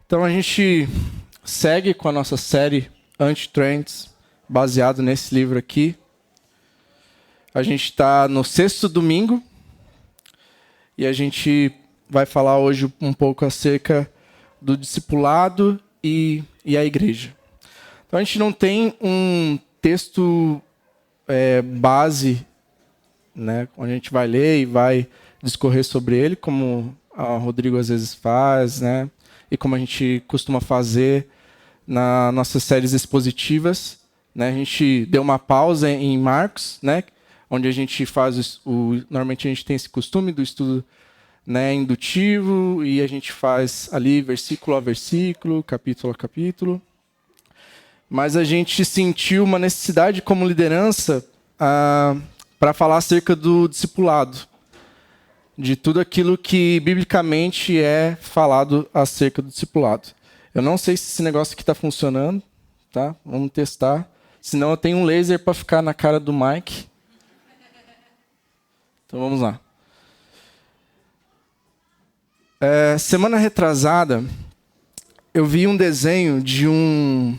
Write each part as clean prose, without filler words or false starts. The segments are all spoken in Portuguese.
Então a gente segue com a nossa série Anti-Trends, baseado nesse livro aqui. A gente está no 6º domingo e a gente vai falar hoje um pouco acerca do discipulado e a igreja. Então a gente não tem um texto base, né, onde a gente vai ler e vai discorrer sobre ele, como o Rodrigo às vezes faz, né, e como a gente costuma fazer nas nossas séries expositivas. Né, a gente deu uma pausa em Marcos, né, onde a gente faz normalmente a gente tem esse costume do estudo, né, indutivo, e a gente faz ali versículo a versículo, capítulo a capítulo. Mas a gente sentiu uma necessidade como liderança para falar acerca do discipulado, de tudo aquilo que biblicamente é falado acerca do discipulado. Eu não sei se esse negócio aqui está funcionando, tá? Vamos testar. Senão eu tenho um laser para ficar na cara do Mike. Então vamos lá. Semana retrasada, eu vi um desenho de um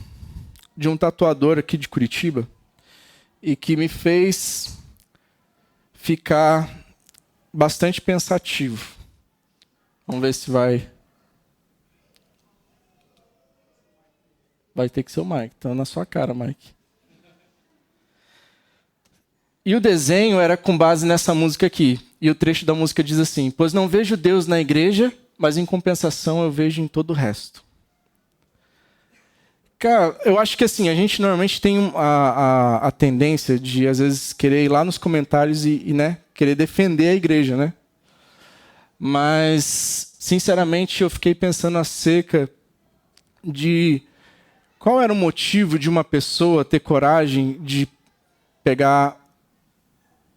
tatuador aqui de Curitiba e que me fez ficar bastante pensativo. Vamos ver se vai ter que ser o Mike. Então na sua cara, Mike. E o desenho era com base nessa música aqui. E o trecho da música diz assim: pois não vejo Deus na igreja, mas em compensação eu vejo em todo o resto. Cara, eu acho que assim, a gente normalmente tem a tendência de, às vezes, querer ir lá nos comentários e né, querer defender a igreja, né? Mas, sinceramente, eu fiquei pensando acerca de qual era o motivo de uma pessoa ter coragem de pegar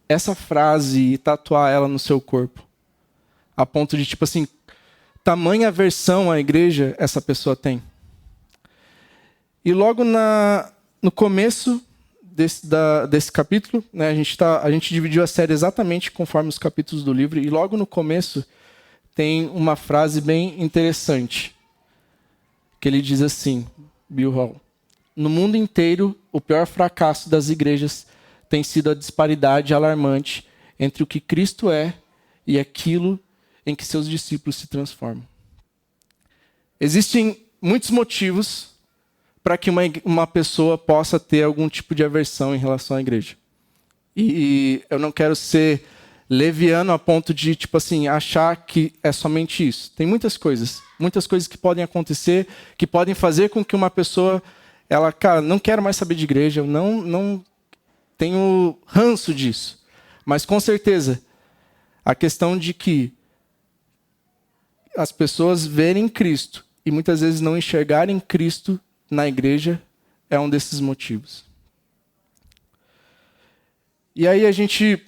essa frase e tatuar ela no seu corpo. A ponto de, tipo assim, tamanha aversão à igreja essa pessoa tem. E logo no começo desse capítulo, né, a gente dividiu a série exatamente conforme os capítulos do livro, e logo no começo tem uma frase bem interessante, que ele diz assim, Bill Hall: no mundo inteiro, o pior fracasso das igrejas tem sido a disparidade alarmante entre o que Cristo é e aquilo em que seus discípulos se transformam. Existem muitos motivos para que uma pessoa possa ter algum tipo de aversão em relação à igreja. E eu não quero ser leviano a ponto de, tipo assim, achar que é somente isso. Tem muitas coisas que podem acontecer, que podem fazer com que uma pessoa, ela, cara, não quero mais saber de igreja, eu não tenho ranço disso. Mas com certeza, a questão de que as pessoas verem Cristo e muitas vezes não enxergarem Cristo na igreja é um desses motivos. E aí a gente,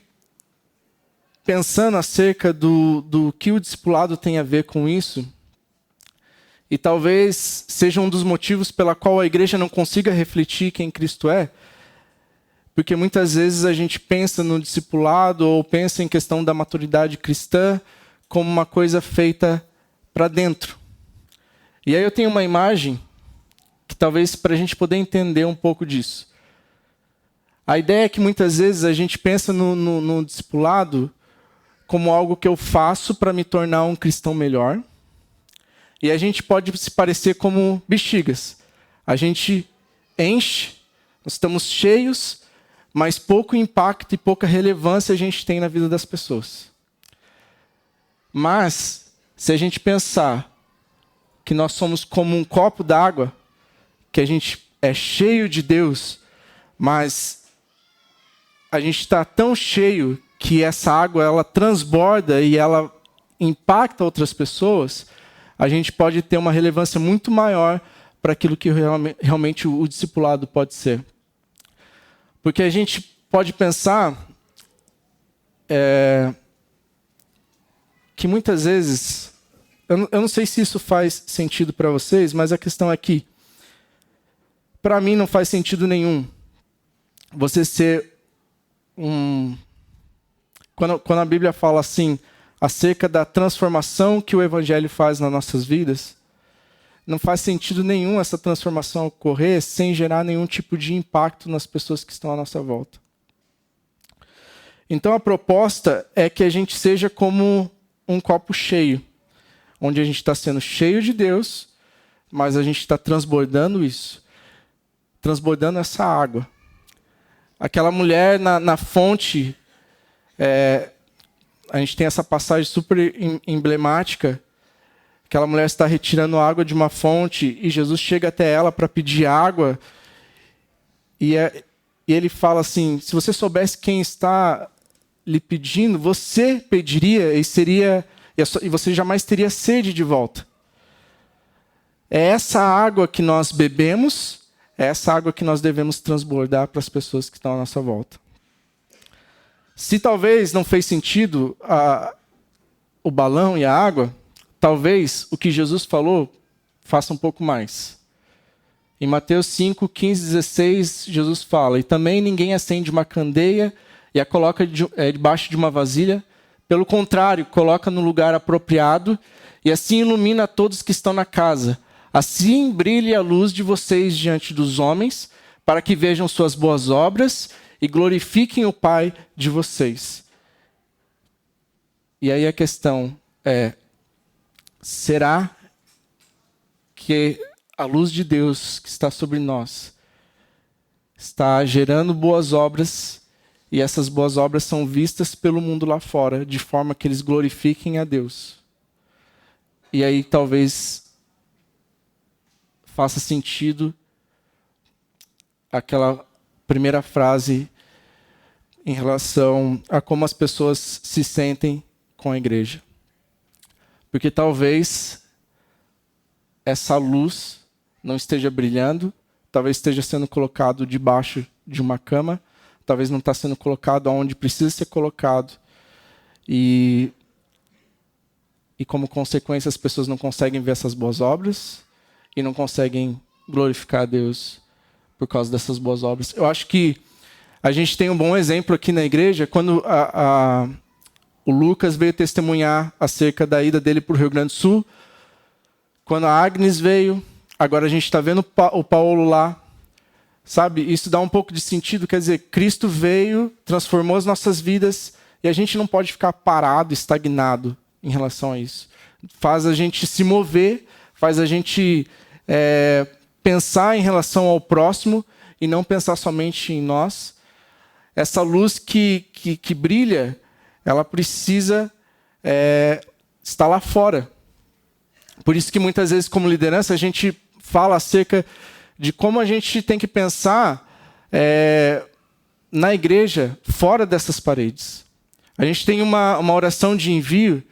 pensando acerca do que o discipulado tem a ver com isso, e talvez seja um dos motivos pela qual a igreja não consiga refletir quem Cristo é, porque muitas vezes a gente pensa no discipulado ou pensa em questão da maturidade cristã como uma coisa feita para dentro. E aí eu tenho uma imagem que talvez para a gente poder entender um pouco disso. A ideia é que muitas vezes a gente pensa no discipulado como algo que eu faço para me tornar um cristão melhor. E a gente pode se parecer como bexigas. A gente enche, nós estamos cheios, mas pouco impacto e pouca relevância a gente tem na vida das pessoas. Mas, se a gente pensar que nós somos como um copo d'água, que a gente é cheio de Deus, mas a gente está tão cheio que essa água ela transborda e ela impacta outras pessoas, a gente pode ter uma relevância muito maior para aquilo que realmente o discipulado pode ser. Porque a gente pode pensar que muitas vezes, eu não sei se isso faz sentido para vocês, mas a questão é que, para mim não faz sentido nenhum você ser Quando a Bíblia fala assim, acerca da transformação que o Evangelho faz nas nossas vidas, não faz sentido nenhum essa transformação ocorrer sem gerar nenhum tipo de impacto nas pessoas que estão à nossa volta. Então a proposta é que a gente seja como um copo cheio, onde a gente está sendo cheio de Deus, mas a gente está transbordando isso, transbordando essa água. Aquela mulher na fonte, a gente tem essa passagem super emblemática. Aquela mulher está retirando água de uma fonte e Jesus chega até ela para pedir água. E ele fala assim, se você soubesse quem está lhe pedindo, você pediria e você jamais teria sede de volta. É essa água que nós bebemos, é essa água que nós devemos transbordar para as pessoas que estão à nossa volta. Se talvez não fez sentido o balão e a água, talvez o que Jesus falou faça um pouco mais. Em Mateus 5, 15, 16, Jesus fala, e também ninguém acende uma candeia e a coloca debaixo de uma vasilha. Pelo contrário, coloca no lugar apropriado e assim ilumina todos que estão na casa. Assim brilhe a luz de vocês diante dos homens, para que vejam suas boas obras e glorifiquem o Pai de vocês. E aí a questão é, será que a luz de Deus que está sobre nós está gerando boas obras e essas boas obras são vistas pelo mundo lá fora, de forma que eles glorifiquem a Deus? E aí talvez faça sentido aquela primeira frase em relação a como as pessoas se sentem com a igreja. Porque talvez essa luz não esteja brilhando, talvez esteja sendo colocado debaixo de uma cama, talvez não está sendo colocado onde precisa ser colocado. E como consequência as pessoas não conseguem ver essas boas obras e não conseguem glorificar a Deus por causa dessas boas obras. Eu acho que a gente tem um bom exemplo aqui na igreja, quando o Lucas veio testemunhar acerca da ida dele para o Rio Grande do Sul, quando a Agnes veio, agora a gente está vendo o Paulo lá, sabe? Isso dá um pouco de sentido, quer dizer, Cristo veio, transformou as nossas vidas e a gente não pode ficar parado, estagnado em relação a isso. Faz a gente se mover, faz a gente pensar em relação ao próximo e não pensar somente em nós. Essa luz que brilha, ela precisa estar lá fora. Por isso que muitas vezes, como liderança, a gente fala acerca de como a gente tem que pensar na igreja, fora dessas paredes. A gente tem uma oração de envio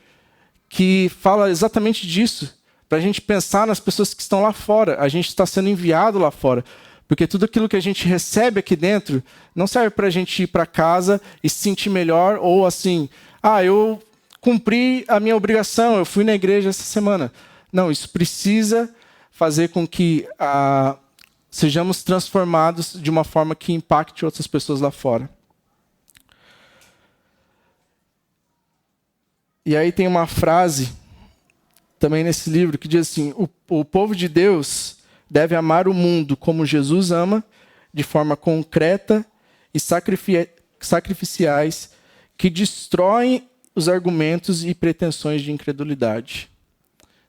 que fala exatamente disso, para a gente pensar nas pessoas que estão lá fora. A gente está sendo enviado lá fora. Porque tudo aquilo que a gente recebe aqui dentro não serve para a gente ir para casa e se sentir melhor, ou assim, eu cumpri a minha obrigação, eu fui na igreja essa semana. Não, isso precisa fazer com que sejamos transformados de uma forma que impacte outras pessoas lá fora. E aí tem uma frase também nesse livro que diz assim, o povo de Deus deve amar o mundo como Jesus ama, de forma concreta e sacrificiais, que destroem os argumentos e pretensões de incredulidade.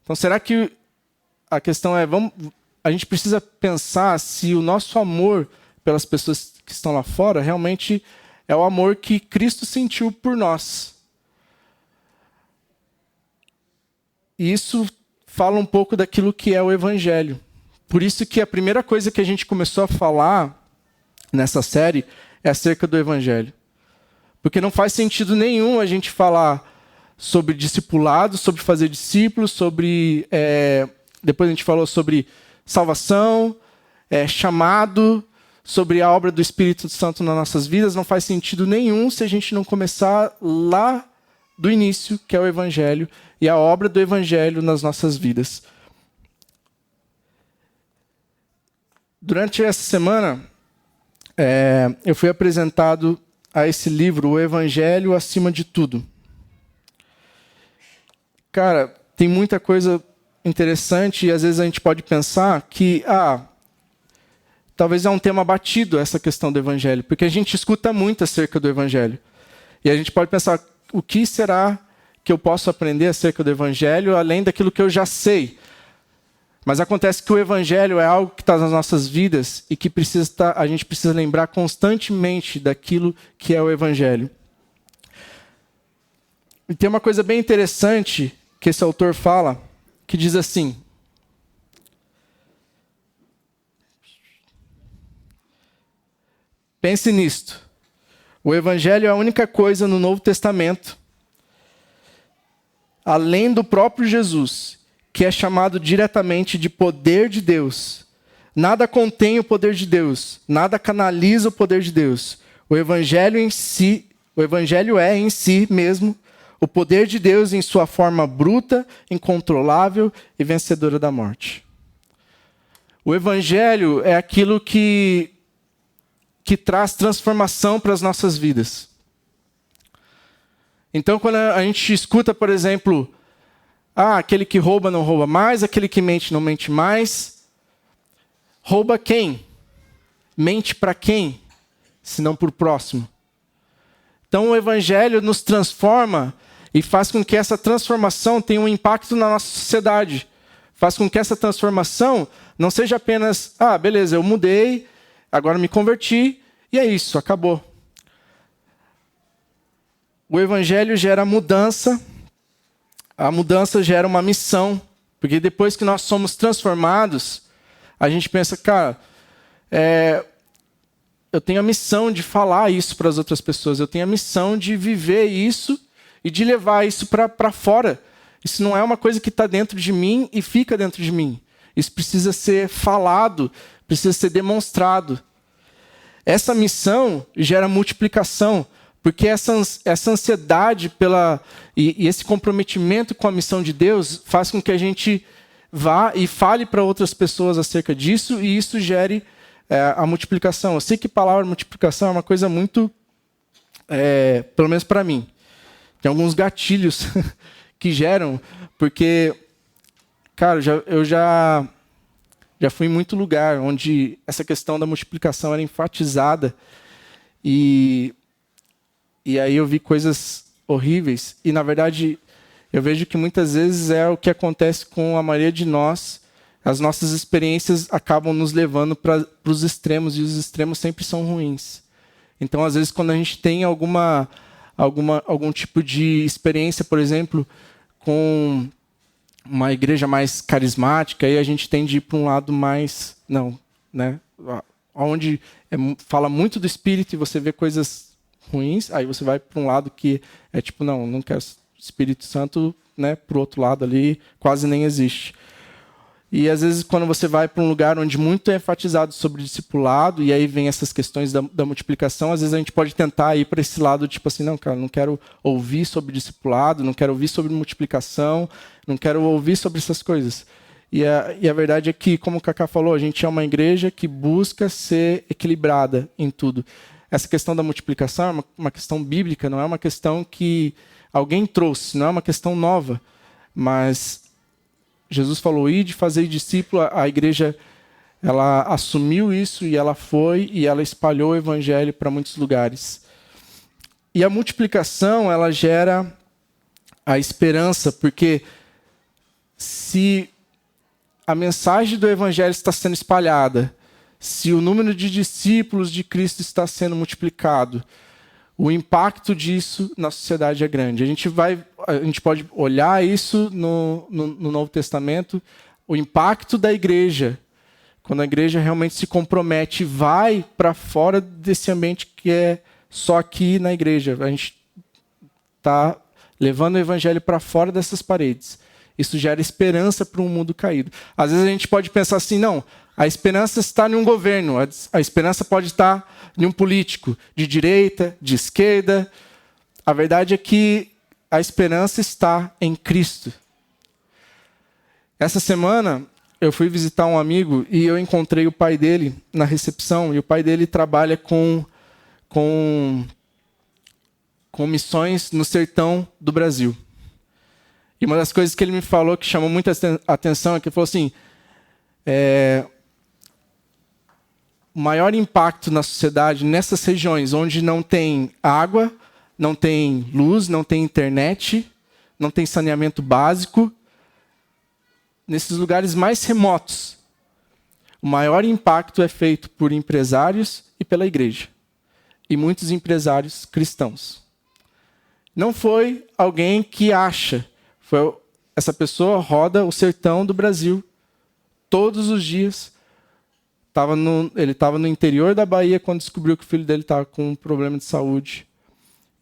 Então, será que a questão é, a gente precisa pensar se o nosso amor pelas pessoas que estão lá fora realmente é o amor que Cristo sentiu por nós. E isso fala um pouco daquilo que é o Evangelho. Por isso que a primeira coisa que a gente começou a falar nessa série é acerca do Evangelho. Porque não faz sentido nenhum a gente falar sobre discipulado, sobre fazer discípulos, sobre... depois a gente falou sobre salvação, chamado, sobre a obra do Espírito Santo nas nossas vidas. Não faz sentido nenhum se a gente não começar lá do início, que é o Evangelho, e a obra do Evangelho nas nossas vidas. Durante essa semana, eu fui apresentado a esse livro, O Evangelho Acima de Tudo. Cara, tem muita coisa interessante, e às vezes a gente pode pensar que, talvez é um tema batido essa questão do evangelho, porque a gente escuta muito acerca do evangelho. E a gente pode pensar, o que será que eu posso aprender acerca do evangelho, além daquilo que eu já sei? Mas acontece que o evangelho é algo que está nas nossas vidas e que a gente precisa lembrar constantemente daquilo que é o evangelho. E tem uma coisa bem interessante que esse autor fala, que diz assim: pense nisto. O evangelho é a única coisa no Novo Testamento, além do próprio Jesus, que é chamado diretamente de poder de Deus. Nada contém o poder de Deus, nada canaliza o poder de Deus. O evangelho é em si mesmo o poder de Deus em sua forma bruta, incontrolável e vencedora da morte. O evangelho é aquilo que traz transformação para as nossas vidas. Então, quando a gente escuta, por exemplo, aquele que rouba não rouba mais, aquele que mente não mente mais. Rouba quem? Mente para quem? Se não para o próximo. Então o evangelho nos transforma e faz com que essa transformação tenha um impacto na nossa sociedade. Faz com que essa transformação não seja apenas, beleza, eu mudei, agora me converti, e é isso, acabou. O evangelho gera mudança. A mudança gera uma missão, porque depois que nós somos transformados, a gente pensa, cara, eu tenho a missão de falar isso para as outras pessoas, eu tenho a missão de viver isso e de levar isso para fora. Isso não é uma coisa que está dentro de mim e fica dentro de mim. Isso precisa ser falado, precisa ser demonstrado. Essa missão gera multiplicação, porque essa ansiedade e esse comprometimento com a missão de Deus faz com que a gente vá e fale para outras pessoas acerca disso, e isso gere a multiplicação. Eu sei que a palavra multiplicação é uma coisa muito, pelo menos para mim, tem alguns gatilhos que geram, porque, cara, eu já fui em muito lugar onde essa questão da multiplicação era enfatizada, e aí eu vi coisas horríveis. E, na verdade, eu vejo que muitas vezes é o que acontece com a maioria de nós. As nossas experiências acabam nos levando para os extremos, e os extremos sempre são ruins. Então, às vezes, quando a gente tem algum tipo de experiência, por exemplo, com uma igreja mais carismática, aí a gente tende a ir para um lado mais... onde fala muito do Espírito e você vê coisas ruins, aí você vai para um lado que é tipo, não quero Espírito Santo, para o outro lado ali quase nem existe. E às vezes quando você vai para um lugar onde muito é enfatizado sobre discipulado, e aí vem essas questões da multiplicação, às vezes a gente pode tentar ir para esse lado, tipo assim, não, cara, não quero ouvir sobre discipulado, não quero ouvir sobre multiplicação, não quero ouvir sobre essas coisas. E a verdade é que, como o Kaká falou, a gente é uma igreja que busca ser equilibrada em tudo. Essa questão da multiplicação é uma questão bíblica, não é uma questão que alguém trouxe, não é uma questão nova. Mas Jesus falou, ide, fazei discípulo, a igreja ela assumiu isso e ela foi e ela espalhou o evangelho para muitos lugares. E a multiplicação, ela gera a esperança, porque se a mensagem do evangelho está sendo espalhada, se o número de discípulos de Cristo está sendo multiplicado, o impacto disso na sociedade é grande. A gente pode olhar isso no Novo Testamento, o impacto da igreja, quando a igreja realmente se compromete, vai para fora desse ambiente que é só aqui na igreja. A gente está levando o evangelho para fora dessas paredes. Isso gera esperança para um mundo caído. Às vezes a gente pode pensar assim, não, a esperança está em um governo, a esperança pode estar em um político, de direita, de esquerda. A verdade é que a esperança está em Cristo. Essa semana eu fui visitar um amigo e eu encontrei o pai dele na recepção, e o pai dele trabalha com missões no sertão do Brasil. E uma das coisas que ele me falou que chamou muita atenção é que ele falou assim, o maior impacto na sociedade nessas regiões onde não tem água, não tem luz, não tem internet, não tem saneamento básico, nesses lugares mais remotos, o maior impacto é feito por empresários e pela igreja. E muitos empresários cristãos. Não foi alguém que acha. Essa pessoa roda o sertão do Brasil todos os dias. Ele estava no interior da Bahia quando descobriu que o filho dele estava com um problema de saúde.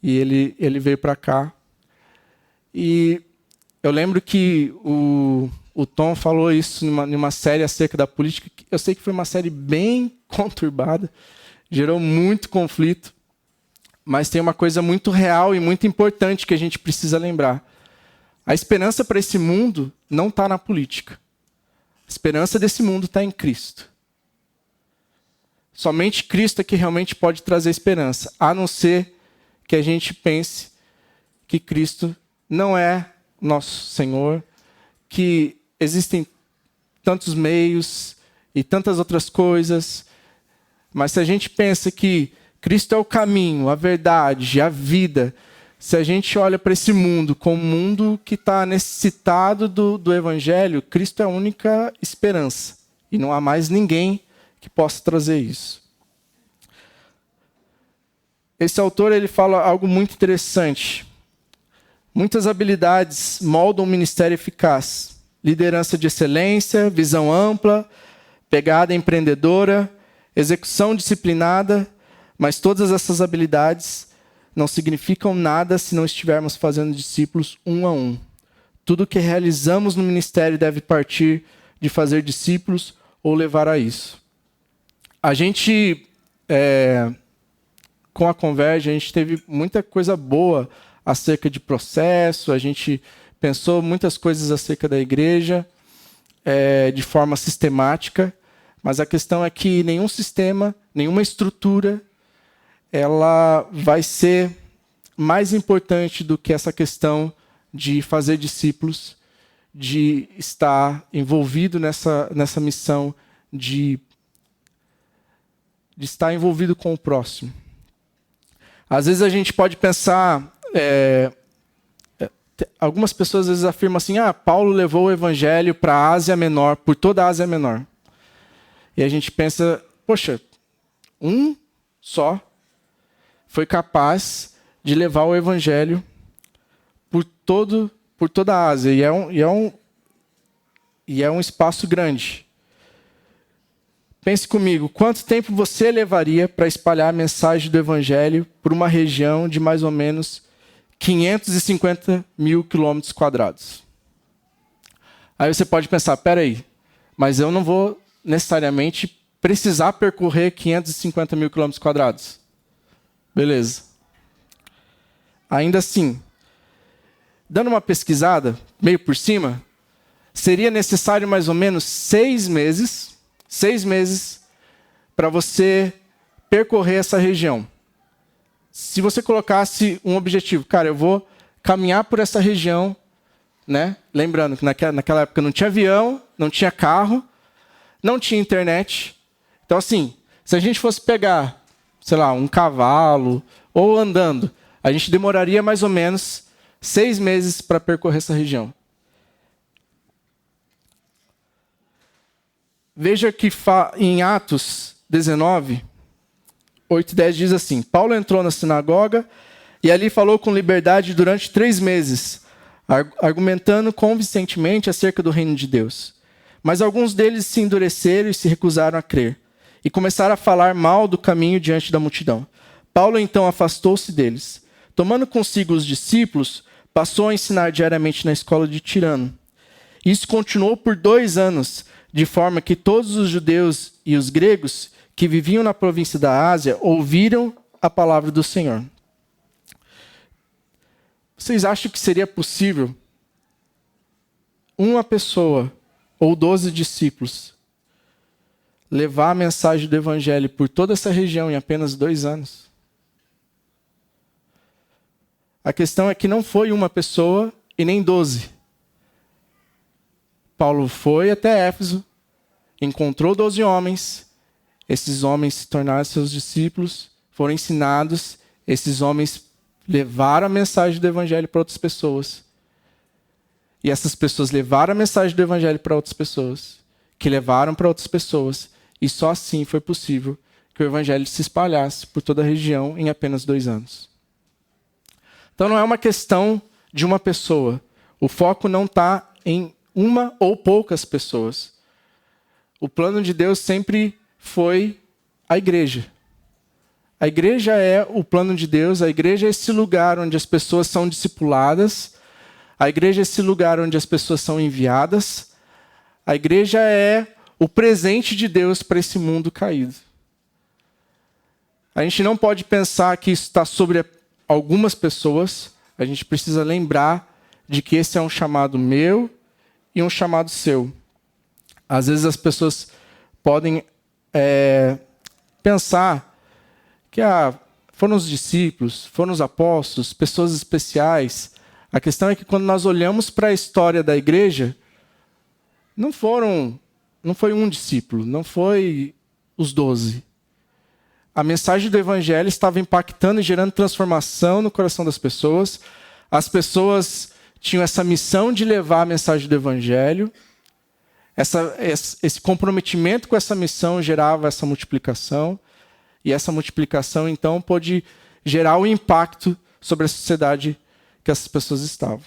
E ele veio para cá. E eu lembro que o Tom falou isso numa série acerca da política. Eu sei que foi uma série bem conturbada, gerou muito conflito, mas tem uma coisa muito real e muito importante que a gente precisa lembrar. A esperança para esse mundo não está na política. A esperança desse mundo está em Cristo. Somente Cristo é que realmente pode trazer esperança, a não ser que a gente pense que Cristo não é nosso Senhor, que existem tantos meios e tantas outras coisas, mas se a gente pensa que Cristo é o caminho, a verdade, a vida, se a gente olha para esse mundo como um mundo que está necessitado do Evangelho, Cristo é a única esperança. E não há mais ninguém que possa trazer isso. Esse autor ele fala algo muito interessante. Muitas habilidades moldam um ministério eficaz. Liderança de excelência, visão ampla, pegada empreendedora, execução disciplinada, mas todas essas habilidades não significam nada se não estivermos fazendo discípulos um a um. Tudo que realizamos no ministério deve partir de fazer discípulos ou levar a isso. A gente, com a Converge, a gente teve muita coisa boa acerca de processo, a gente pensou muitas coisas acerca da igreja de forma sistemática, mas a questão é que nenhum sistema, nenhuma estrutura, ela vai ser mais importante do que essa questão de fazer discípulos, de estar envolvido nessa missão, de estar envolvido com o próximo. Às vezes a gente pode pensar... algumas pessoas às vezes afirmam assim, Paulo levou o evangelho para a Ásia Menor, por toda a Ásia Menor. E a gente pensa, poxa, um só foi capaz de levar o evangelho por toda a Ásia. E é um espaço grande. Pense comigo, quanto tempo você levaria para espalhar a mensagem do evangelho por uma região de mais ou menos 550 mil quilômetros quadrados? Aí você pode pensar, peraí, mas eu não vou necessariamente precisar percorrer 550 mil quilômetros quadrados. Beleza. Ainda assim, dando uma pesquisada, meio por cima, seria necessário mais ou menos 6 meses para você percorrer essa região. Se você colocasse um objetivo, cara, eu vou caminhar por essa região, né? Lembrando que naquela época não tinha avião, não tinha carro, não tinha internet. Então, assim, se a gente fosse pegar, sei lá, um cavalo ou andando, a gente demoraria mais ou menos 6 meses para percorrer essa região. Veja que em Atos 19, 8 e 10 diz assim, Paulo entrou na sinagoga e ali falou com liberdade durante 3 meses, argumentando convincentemente acerca do reino de Deus. Mas alguns deles se endureceram e se recusaram a crer, e começaram a falar mal do caminho diante da multidão. Paulo então afastou-se deles. Tomando consigo os discípulos, passou a ensinar diariamente na escola de Tirano. Isso continuou por 2 anos, de forma que todos os judeus e os gregos que viviam na província da Ásia ouviram a palavra do Senhor. Vocês acham que seria possível uma pessoa ou 12 discípulos levar a mensagem do evangelho por toda essa região em apenas 2 anos? A questão é que não foi uma pessoa e nem 12. Paulo foi até Éfeso, encontrou 12 homens, esses homens se tornaram seus discípulos, foram ensinados, esses homens levaram a mensagem do evangelho para outras pessoas. E essas pessoas levaram a mensagem do evangelho para outras pessoas, que levaram para outras pessoas. E só assim foi possível que o evangelho se espalhasse por toda a região em apenas 2 anos. Então não é uma questão de uma pessoa. O foco não está em uma ou poucas pessoas. O plano de Deus sempre foi a igreja. A igreja é o plano de Deus, a igreja é esse lugar onde as pessoas são discipuladas, a igreja é esse lugar onde as pessoas são enviadas, a igreja é o presente de Deus para esse mundo caído. A gente não pode pensar que isso está sobre algumas pessoas, a gente precisa lembrar de que esse é um chamado meu e um chamado seu. Às vezes as pessoas podem pensar que foram os discípulos, foram os apóstolos, pessoas especiais. A questão é que quando nós olhamos para a história da igreja, não foi um discípulo, não foi os 12. A mensagem do evangelho estava impactando e gerando transformação no coração das pessoas. As pessoas tinham essa missão de levar a mensagem do evangelho. Esse comprometimento com essa missão gerava essa multiplicação. E essa multiplicação, então, pôde gerar um impacto sobre a sociedade que essas pessoas estavam.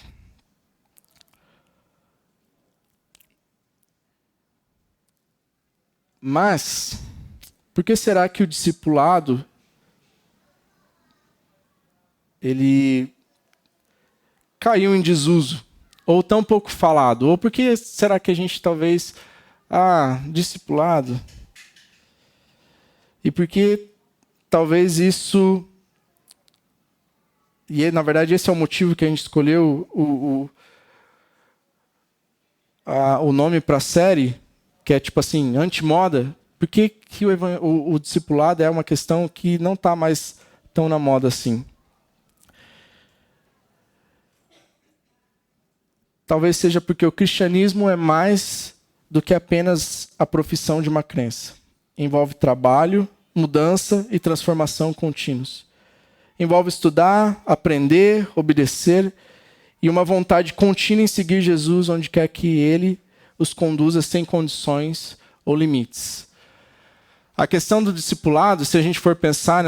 Mas, por que será que o discipulado ele caiu em desuso? Ou tão pouco falado? Ou por que será que a gente talvez... discipulado... E porque talvez isso... E na verdade esse é o motivo que a gente escolheu o nome para a série, que é tipo assim, antimoda. Por que o discipulado é uma questão que não está mais tão na moda assim? Talvez seja porque o cristianismo é mais do que apenas a profissão de uma crença. Envolve trabalho, mudança e transformação contínuos. Envolve estudar, aprender, obedecer e uma vontade contínua em seguir Jesus onde quer que Ele os conduza sem condições ou limites. A questão do discipulado, se a gente for pensar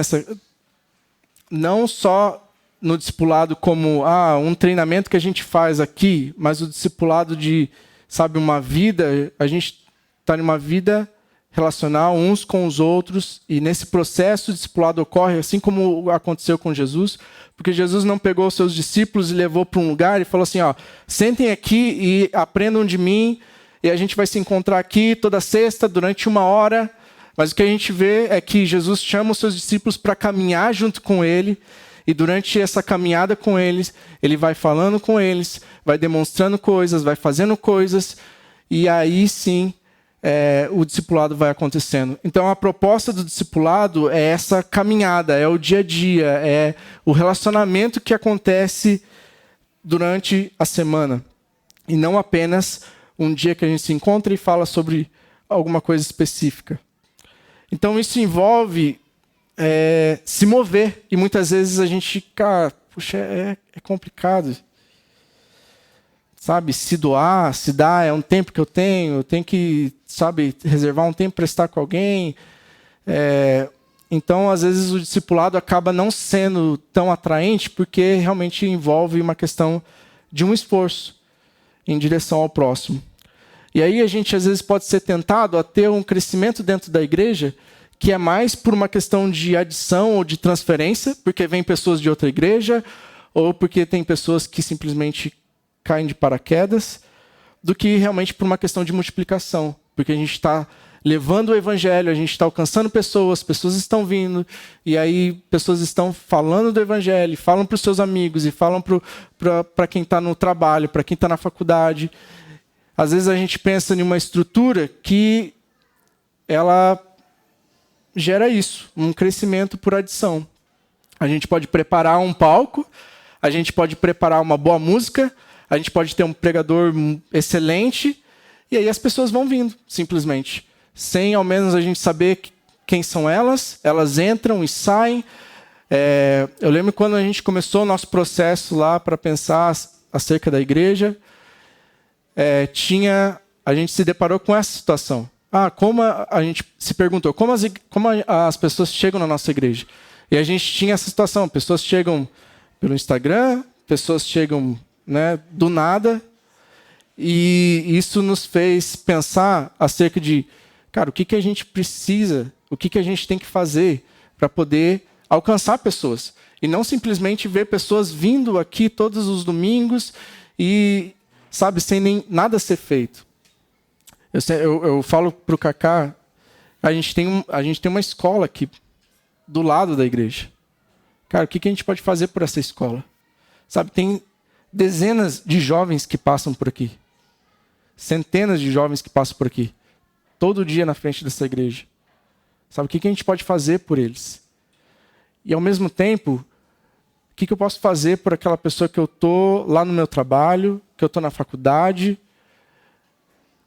não só no discipulado como um treinamento que a gente faz aqui, mas o discipulado de, uma vida, a gente está numa vida relacional uns com os outros, e nesse processo o discipulado ocorre assim como aconteceu com Jesus, porque Jesus não pegou os seus discípulos e levou para um lugar e falou assim, sentem aqui e aprendam de mim, e a gente vai se encontrar aqui toda sexta durante 1 hora, mas o que a gente vê é que Jesus chama os seus discípulos para caminhar junto com ele, e durante essa caminhada com eles, ele vai falando com eles, vai demonstrando coisas, vai fazendo coisas, e aí sim, o discipulado vai acontecendo. Então, a proposta do discipulado é essa caminhada, é o dia a dia, é o relacionamento que acontece durante a semana. E não apenas um dia que a gente se encontra e fala sobre alguma coisa específica. Então, isso envolve se mover. E muitas vezes a gente, é complicado. Se doar, se dar, é um tempo que eu tenho que, reservar um tempo para estar com alguém. Então, às vezes, o discipulado acaba não sendo tão atraente porque realmente envolve uma questão de um esforço em direção ao próximo. E aí a gente, às vezes, pode ser tentado a ter um crescimento dentro da igreja que é mais por uma questão de adição ou de transferência, porque vem pessoas de outra igreja, ou porque tem pessoas que simplesmente caem de paraquedas, do que realmente por uma questão de multiplicação. Porque a gente está levando o evangelho, a gente está alcançando pessoas estão vindo, e aí pessoas estão falando do evangelho, falam para os seus amigos, e falam para quem está no trabalho, para quem está na faculdade. Às vezes a gente pensa em uma estrutura que ela gera isso, um crescimento por adição. A gente pode preparar um palco, a gente pode preparar uma boa música, a gente pode ter um pregador excelente, E aí as pessoas vão vindo, simplesmente. Sem ao menos a gente saber quem são elas. Elas entram e saem. Eu lembro quando a gente começou o nosso processo lá para pensar acerca da igreja, a gente se deparou com essa situação. Como a gente se perguntou, como as pessoas chegam na nossa igreja? E a gente tinha essa situação, pessoas chegam pelo Instagram, pessoas chegam, né, do nada, e isso nos fez pensar acerca de, cara, o que a gente precisa, o que a gente tem que fazer para poder alcançar pessoas. E não simplesmente ver pessoas vindo aqui todos os domingos e, sabe, sem nem nada ser feito. Eu falo para o Kaká, a gente tem uma escola aqui do lado da igreja. Cara, o que a gente pode fazer por essa escola? Sabe, tem dezenas de jovens que passam por aqui. Centenas de jovens que passam por aqui. Todo dia na frente dessa igreja. Sabe, o que a gente pode fazer por eles? E ao mesmo tempo, o que eu posso fazer por aquela pessoa que eu estou lá no meu trabalho, que eu estou na faculdade?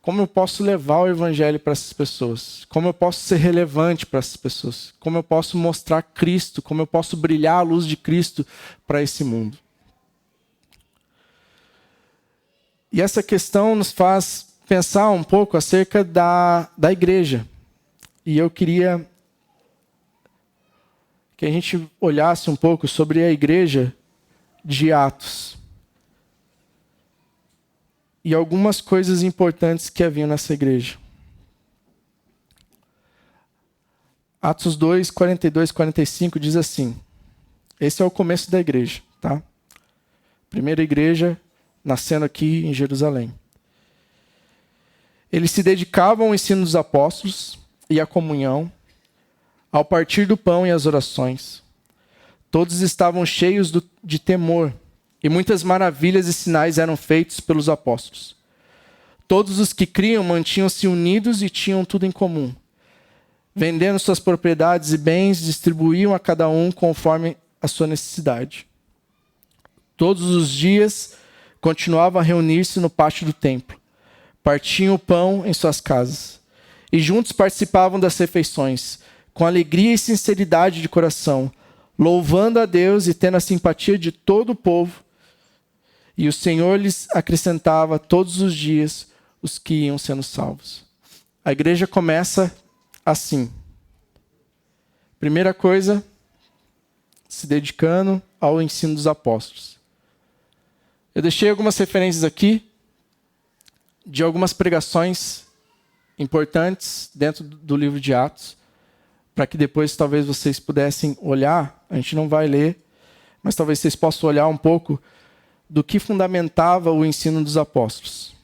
Como eu posso levar o evangelho para essas pessoas? Como eu posso ser relevante para essas pessoas? Como eu posso mostrar Cristo? Como eu posso brilhar a luz de Cristo para esse mundo? E essa questão nos faz pensar um pouco acerca da igreja. E eu queria que a gente olhasse um pouco sobre a igreja de Atos. E algumas coisas importantes que haviam nessa igreja. Atos 2, 42, 45 diz assim. Esse é o começo da igreja, tá? Primeira igreja nascendo aqui em Jerusalém. Eles se dedicavam ao ensino dos apóstolos e à comunhão, ao partir do pão e às orações. Todos estavam cheios de temor, e muitas maravilhas e sinais eram feitos pelos apóstolos. Todos os que criam mantinham-se unidos e tinham tudo em comum. Vendendo suas propriedades e bens, distribuíam a cada um conforme a sua necessidade. Todos os dias continuavam a reunir-se no pátio do templo. Partiam o pão em suas casas. E juntos participavam das refeições, com alegria e sinceridade de coração, louvando a Deus e tendo a simpatia de todo o povo. E o Senhor lhes acrescentava todos os dias os que iam sendo salvos. A igreja começa assim. Primeira coisa, se dedicando ao ensino dos apóstolos. Eu deixei algumas referências aqui de algumas pregações importantes dentro do livro de Atos, para que depois talvez vocês pudessem olhar, a gente não vai ler, mas talvez vocês possam olhar um pouco do que fundamentava o ensino dos apóstolos.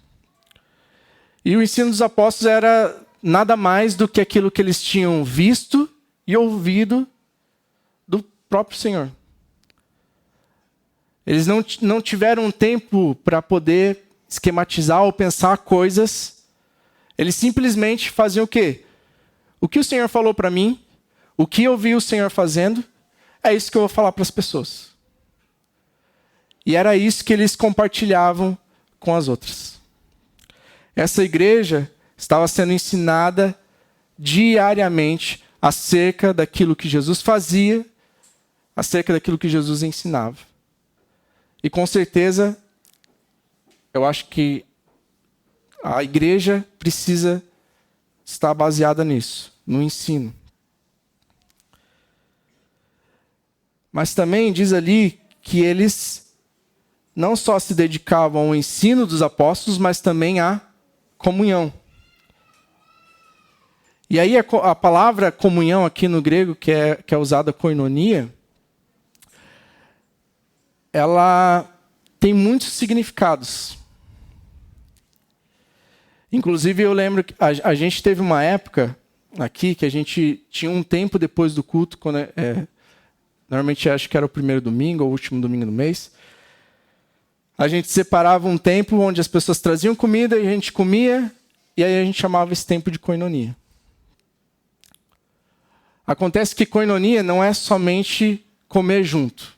E o ensino dos apóstolos era nada mais do que aquilo que eles tinham visto e ouvido do próprio Senhor. Eles não tiveram tempo para poder esquematizar ou pensar coisas. Eles simplesmente faziam o quê? O que o Senhor falou para mim, o que eu vi o Senhor fazendo, é isso que eu vou falar para as pessoas. E era isso que eles compartilhavam com as outras. Essa igreja estava sendo ensinada diariamente acerca daquilo que Jesus fazia, acerca daquilo que Jesus ensinava. E com certeza, eu acho que a igreja precisa estar baseada nisso, no ensino. Mas também diz ali que eles não só se dedicavam ao ensino dos apóstolos, mas também à comunhão. E aí a palavra comunhão aqui no grego, que é usada koinonia, ela tem muitos significados. Inclusive eu lembro que a gente teve uma época aqui que a gente tinha um tempo depois do culto, quando normalmente acho que era o primeiro domingo ou o último domingo do mês. A gente separava um tempo onde as pessoas traziam comida e a gente comia, e aí a gente chamava esse tempo de koinonia. Acontece que koinonia não é somente comer junto.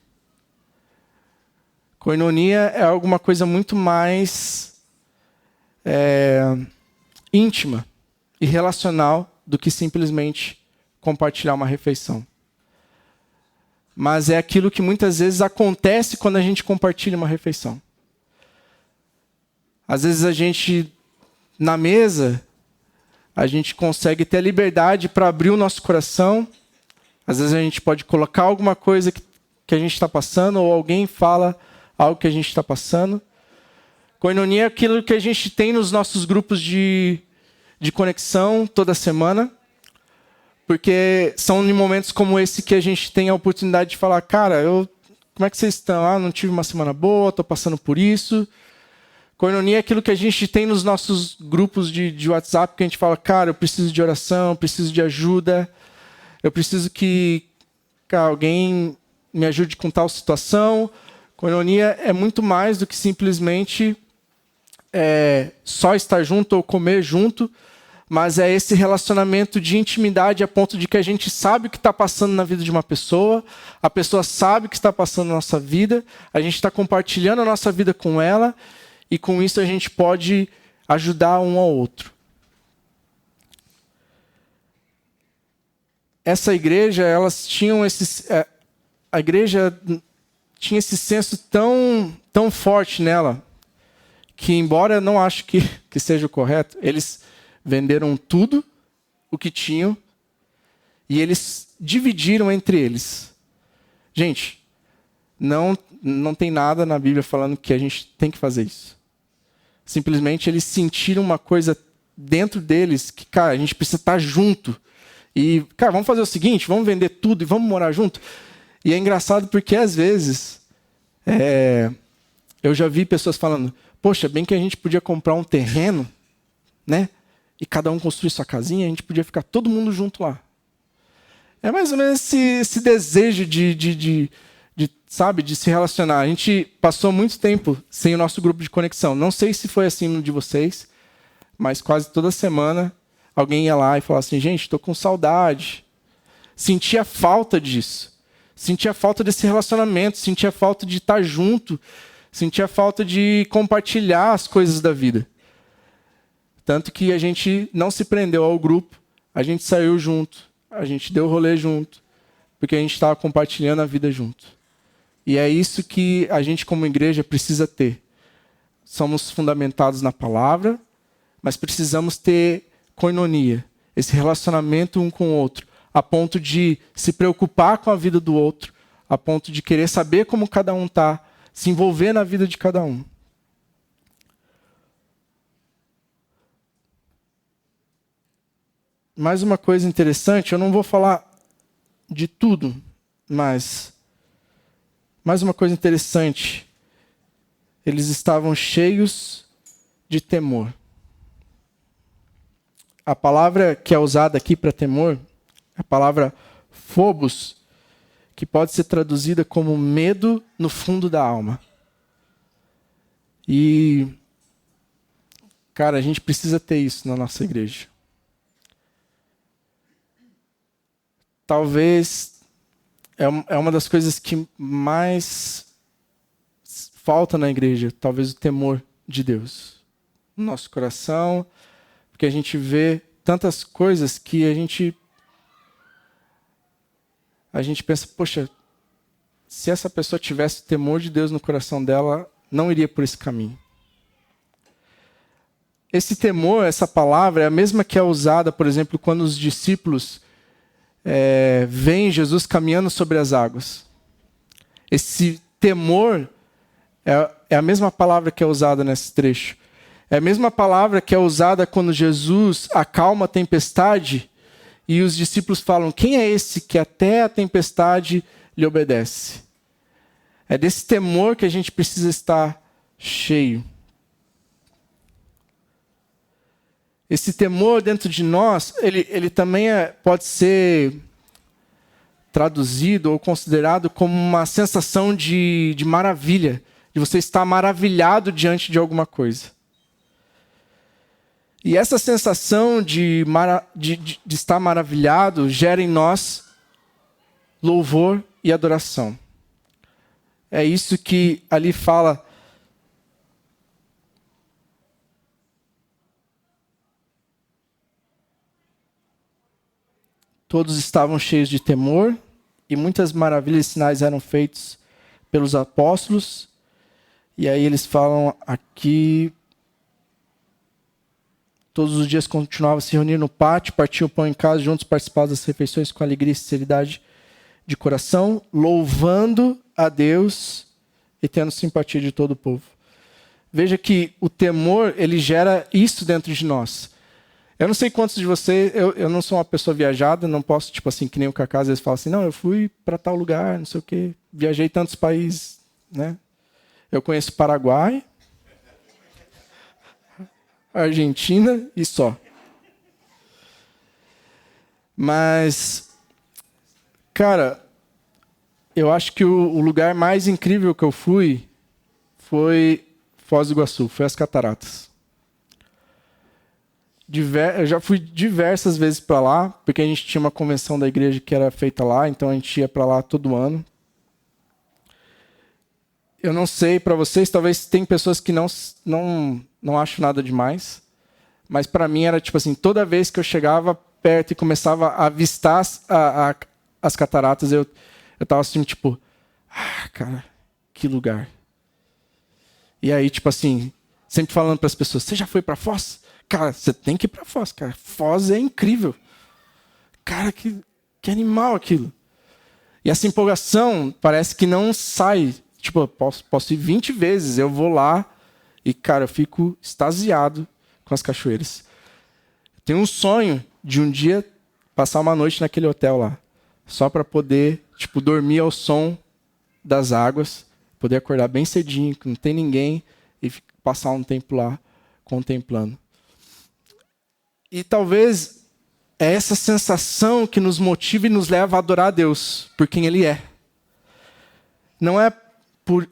Koinonia é alguma coisa muito mais íntima e relacional do que simplesmente compartilhar uma refeição. Mas é aquilo que muitas vezes acontece quando a gente compartilha uma refeição. Às vezes a gente, na mesa, a gente consegue ter a liberdade para abrir o nosso coração. Às vezes a gente pode colocar alguma coisa que a gente está passando, ou alguém fala algo que a gente está passando. Koinonia é aquilo que a gente tem nos nossos grupos de conexão toda semana. Porque são em momentos como esse que a gente tem a oportunidade de falar, cara, como é que vocês estão? Ah, não tive uma semana boa, estou passando por isso. Koinonia é aquilo que a gente tem nos nossos grupos de WhatsApp, que a gente fala, cara, eu preciso de oração, eu preciso de ajuda, eu preciso que alguém me ajude com tal situação. Koinonia é muito mais do que simplesmente só estar junto ou comer junto, mas é esse relacionamento de intimidade a ponto de que a gente sabe o que está passando na vida de uma pessoa, a pessoa sabe o que está passando na nossa vida, a gente está compartilhando a nossa vida com ela, e com isso a gente pode ajudar um ao outro. Essa igreja, a igreja tinha esse senso tão forte nela, que embora eu não acho que seja o correto, eles venderam tudo o que tinham e eles dividiram entre eles. Gente, não tem nada na Bíblia falando que a gente tem que fazer isso. Simplesmente eles sentiram uma coisa dentro deles que, cara, a gente precisa estar junto. E, cara, vamos fazer o seguinte, vamos vender tudo e vamos morar junto. E é engraçado porque, às vezes, eu já vi pessoas falando, poxa, bem que a gente podia comprar um terreno, né? E cada um construir sua casinha, a gente podia ficar todo mundo junto lá. É mais ou menos esse desejo de se relacionar. A gente passou muito tempo sem o nosso grupo de conexão. Não sei se foi assim no de vocês, mas quase toda semana alguém ia lá e falava assim, gente, estou com saudade. Sentia falta disso. Sentia falta desse relacionamento, sentia falta de estar junto, sentia falta de compartilhar as coisas da vida. Tanto que a gente não se prendeu ao grupo, a gente saiu junto, a gente deu rolê junto, porque a gente estava compartilhando a vida junto. E é isso que a gente como igreja precisa ter. Somos fundamentados na palavra, mas precisamos ter koinonia, esse relacionamento um com o outro, a ponto de se preocupar com a vida do outro, a ponto de querer saber como cada um está, se envolver na vida de cada um. Mais uma coisa interessante, eu não vou falar de tudo, mas mais uma coisa interessante, eles estavam cheios de temor. A palavra que é usada aqui para temor é a palavra phobos, que pode ser traduzida como medo no fundo da alma. E, cara, a gente precisa ter isso na nossa igreja. Talvez é uma das coisas que mais falta na igreja, talvez o temor de Deus. No nosso coração, porque a gente vê tantas coisas que a gente pensa, poxa, se essa pessoa tivesse o temor de Deus no coração dela, não iria por esse caminho. Esse temor, essa palavra, é a mesma que é usada, por exemplo, quando os discípulos veem Jesus caminhando sobre as águas. Esse temor é a mesma palavra que é usada nesse trecho. É a mesma palavra que é usada quando Jesus acalma a tempestade e os discípulos falam, quem é esse que até a tempestade lhe obedece? É desse temor que a gente precisa estar cheio. Esse temor dentro de nós, ele também pode ser traduzido ou considerado como uma sensação de maravilha, de você estar maravilhado diante de alguma coisa. E essa sensação de estar maravilhado gera em nós louvor e adoração. É isso que ali fala. Todos estavam cheios de temor, e muitas maravilhas e sinais eram feitos pelos apóstolos. E aí eles falam aqui: todos os dias continuavam a se reunir no pátio, partiam o pão em casa, juntos participavam das refeições com alegria e sinceridade de coração, louvando a Deus e tendo simpatia de todo o povo. Veja que o temor, ele gera isso dentro de nós. Eu não sei quantos de vocês, eu não sou uma pessoa viajada, não posso, tipo assim, que nem o Cacá, às vezes fala assim, não, eu fui para tal lugar, não sei o quê, viajei tantos países, né? Eu conheço Paraguai, Argentina e só. Mas, cara, eu acho que o lugar mais incrível que eu fui foi Foz do Iguaçu, foi as Cataratas. Eu já fui diversas vezes para lá, porque a gente tinha uma convenção da igreja que era feita lá, então a gente ia para lá todo ano. Eu não sei para vocês, talvez tem pessoas que não acham nada demais, mas para mim era tipo assim, toda vez que eu chegava perto e começava a avistar as cataratas, eu tava assim, tipo, cara, que lugar. E aí, tipo assim, sempre falando para as pessoas, você já foi para Foz? Cara, você tem que ir para Foz, cara. Foz é incrível. Cara, que animal aquilo. E essa empolgação parece que não sai. Tipo, eu posso ir 20 vezes, eu vou lá e, cara, eu fico extasiado com as cachoeiras. Tenho um sonho de um dia passar uma noite naquele hotel lá. Só para poder, tipo, dormir ao som das águas, poder acordar bem cedinho, que não tem ninguém, e passar um tempo lá contemplando. E talvez é essa sensação que nos motiva e nos leva a adorar a Deus por quem Ele é. Não é por...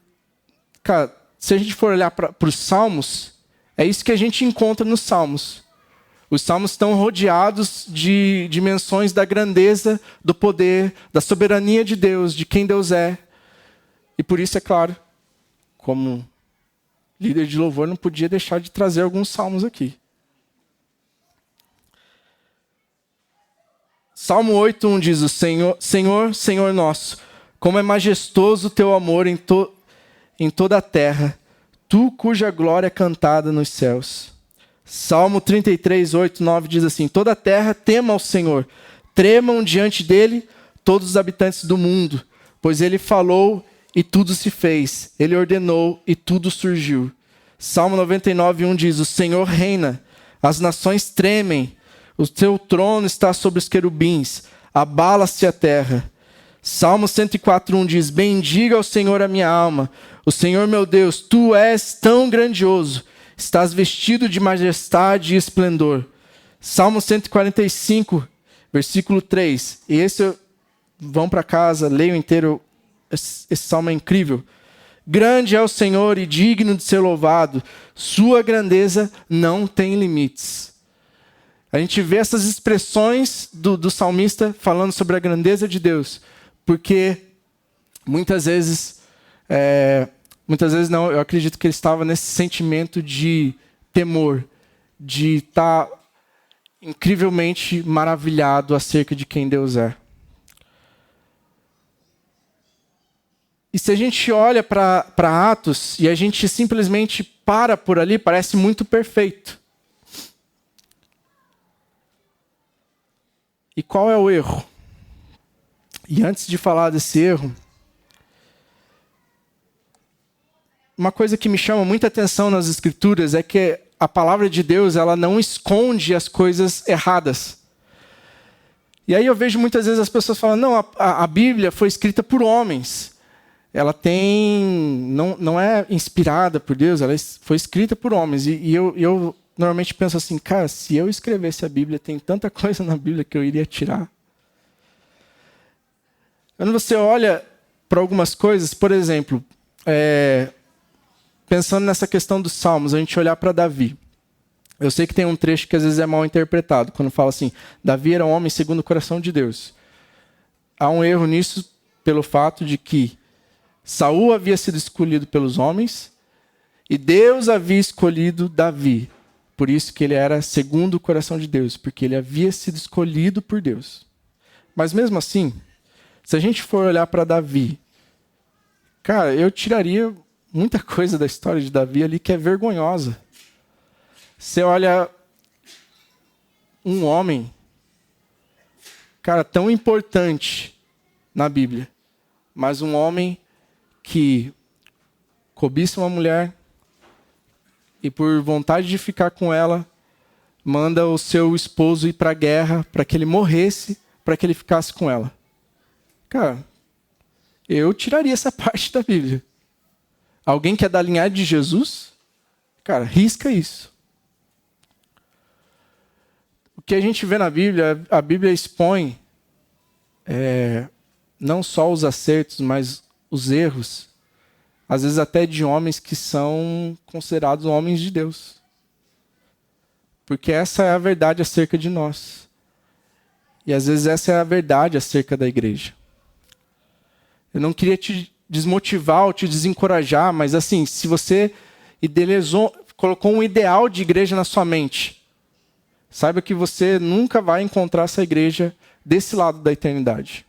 Cara, se a gente for olhar para os Salmos, é isso que a gente encontra nos Salmos. Os Salmos estão rodeados de dimensões da grandeza, do poder, da soberania de Deus, de quem Deus é. E por isso, é claro, como líder de louvor, não podia deixar de trazer alguns Salmos aqui. Salmo 8:1 diz: o Senhor nosso, como é majestoso o teu amor em toda a terra, tu cuja glória é cantada nos céus. Salmo 33:8-9 diz assim: toda a terra tema ao Senhor, tremam diante dele todos os habitantes do mundo, pois ele falou e tudo se fez, ele ordenou e tudo surgiu. Salmo 99:1 diz: o Senhor reina, as nações tremem, o teu trono está sobre os querubins, abala-se a terra. Salmo 104:1 diz: bendiga ao Senhor a minha alma, o Senhor meu Deus, tu és tão grandioso, estás vestido de majestade e esplendor. Salmo 145, versículo 3. E vão para casa, leiam inteiro, esse salmo é incrível. Grande é o Senhor e digno de ser louvado, sua grandeza não tem limites. A gente vê essas expressões do salmista falando sobre a grandeza de Deus, porque muitas vezes não, eu acredito que ele estava nesse sentimento de temor, de estar incrivelmente maravilhado acerca de quem Deus é. E se a gente olha para Atos e a gente simplesmente para por ali, parece muito perfeito. E qual é o erro? E antes de falar desse erro, uma coisa que me chama muita atenção nas Escrituras é que a palavra de Deus, ela não esconde as coisas erradas. E aí eu vejo muitas vezes as pessoas falando, não, a Bíblia foi escrita por homens. Ela não é inspirada por Deus, ela foi escrita por homens. E eu normalmente penso assim, cara, se eu escrevesse a Bíblia, tem tanta coisa na Bíblia que eu iria tirar. Quando você olha para algumas coisas, por exemplo, pensando nessa questão dos Salmos, a gente olhar para Davi. Eu sei que tem um trecho que às vezes é mal interpretado, quando fala assim, Davi era um homem segundo o coração de Deus. Há um erro nisso pelo fato de que Saul havia sido escolhido pelos homens e Deus havia escolhido Davi. Por isso que ele era segundo o coração de Deus, porque ele havia sido escolhido por Deus. Mas mesmo assim, se a gente for olhar para Davi, cara, eu tiraria muita coisa da história de Davi ali que é vergonhosa. Você olha um homem, cara, tão importante na Bíblia, mas um homem que cobiça uma mulher e por vontade de ficar com ela, manda o seu esposo ir para a guerra para que ele morresse, para que ele ficasse com ela. Cara, eu tiraria essa parte da Bíblia. Alguém que é da linhagem de Jesus, cara, risca isso. O que a gente vê na Bíblia, a Bíblia expõe não só os acertos, mas os erros, às vezes até de homens que são considerados homens de Deus. Porque essa é a verdade acerca de nós. E às vezes essa é a verdade acerca da igreja. Eu não queria te desmotivar ou te desencorajar, mas assim, se você colocou um ideal de igreja na sua mente, saiba que você nunca vai encontrar essa igreja desse lado da eternidade.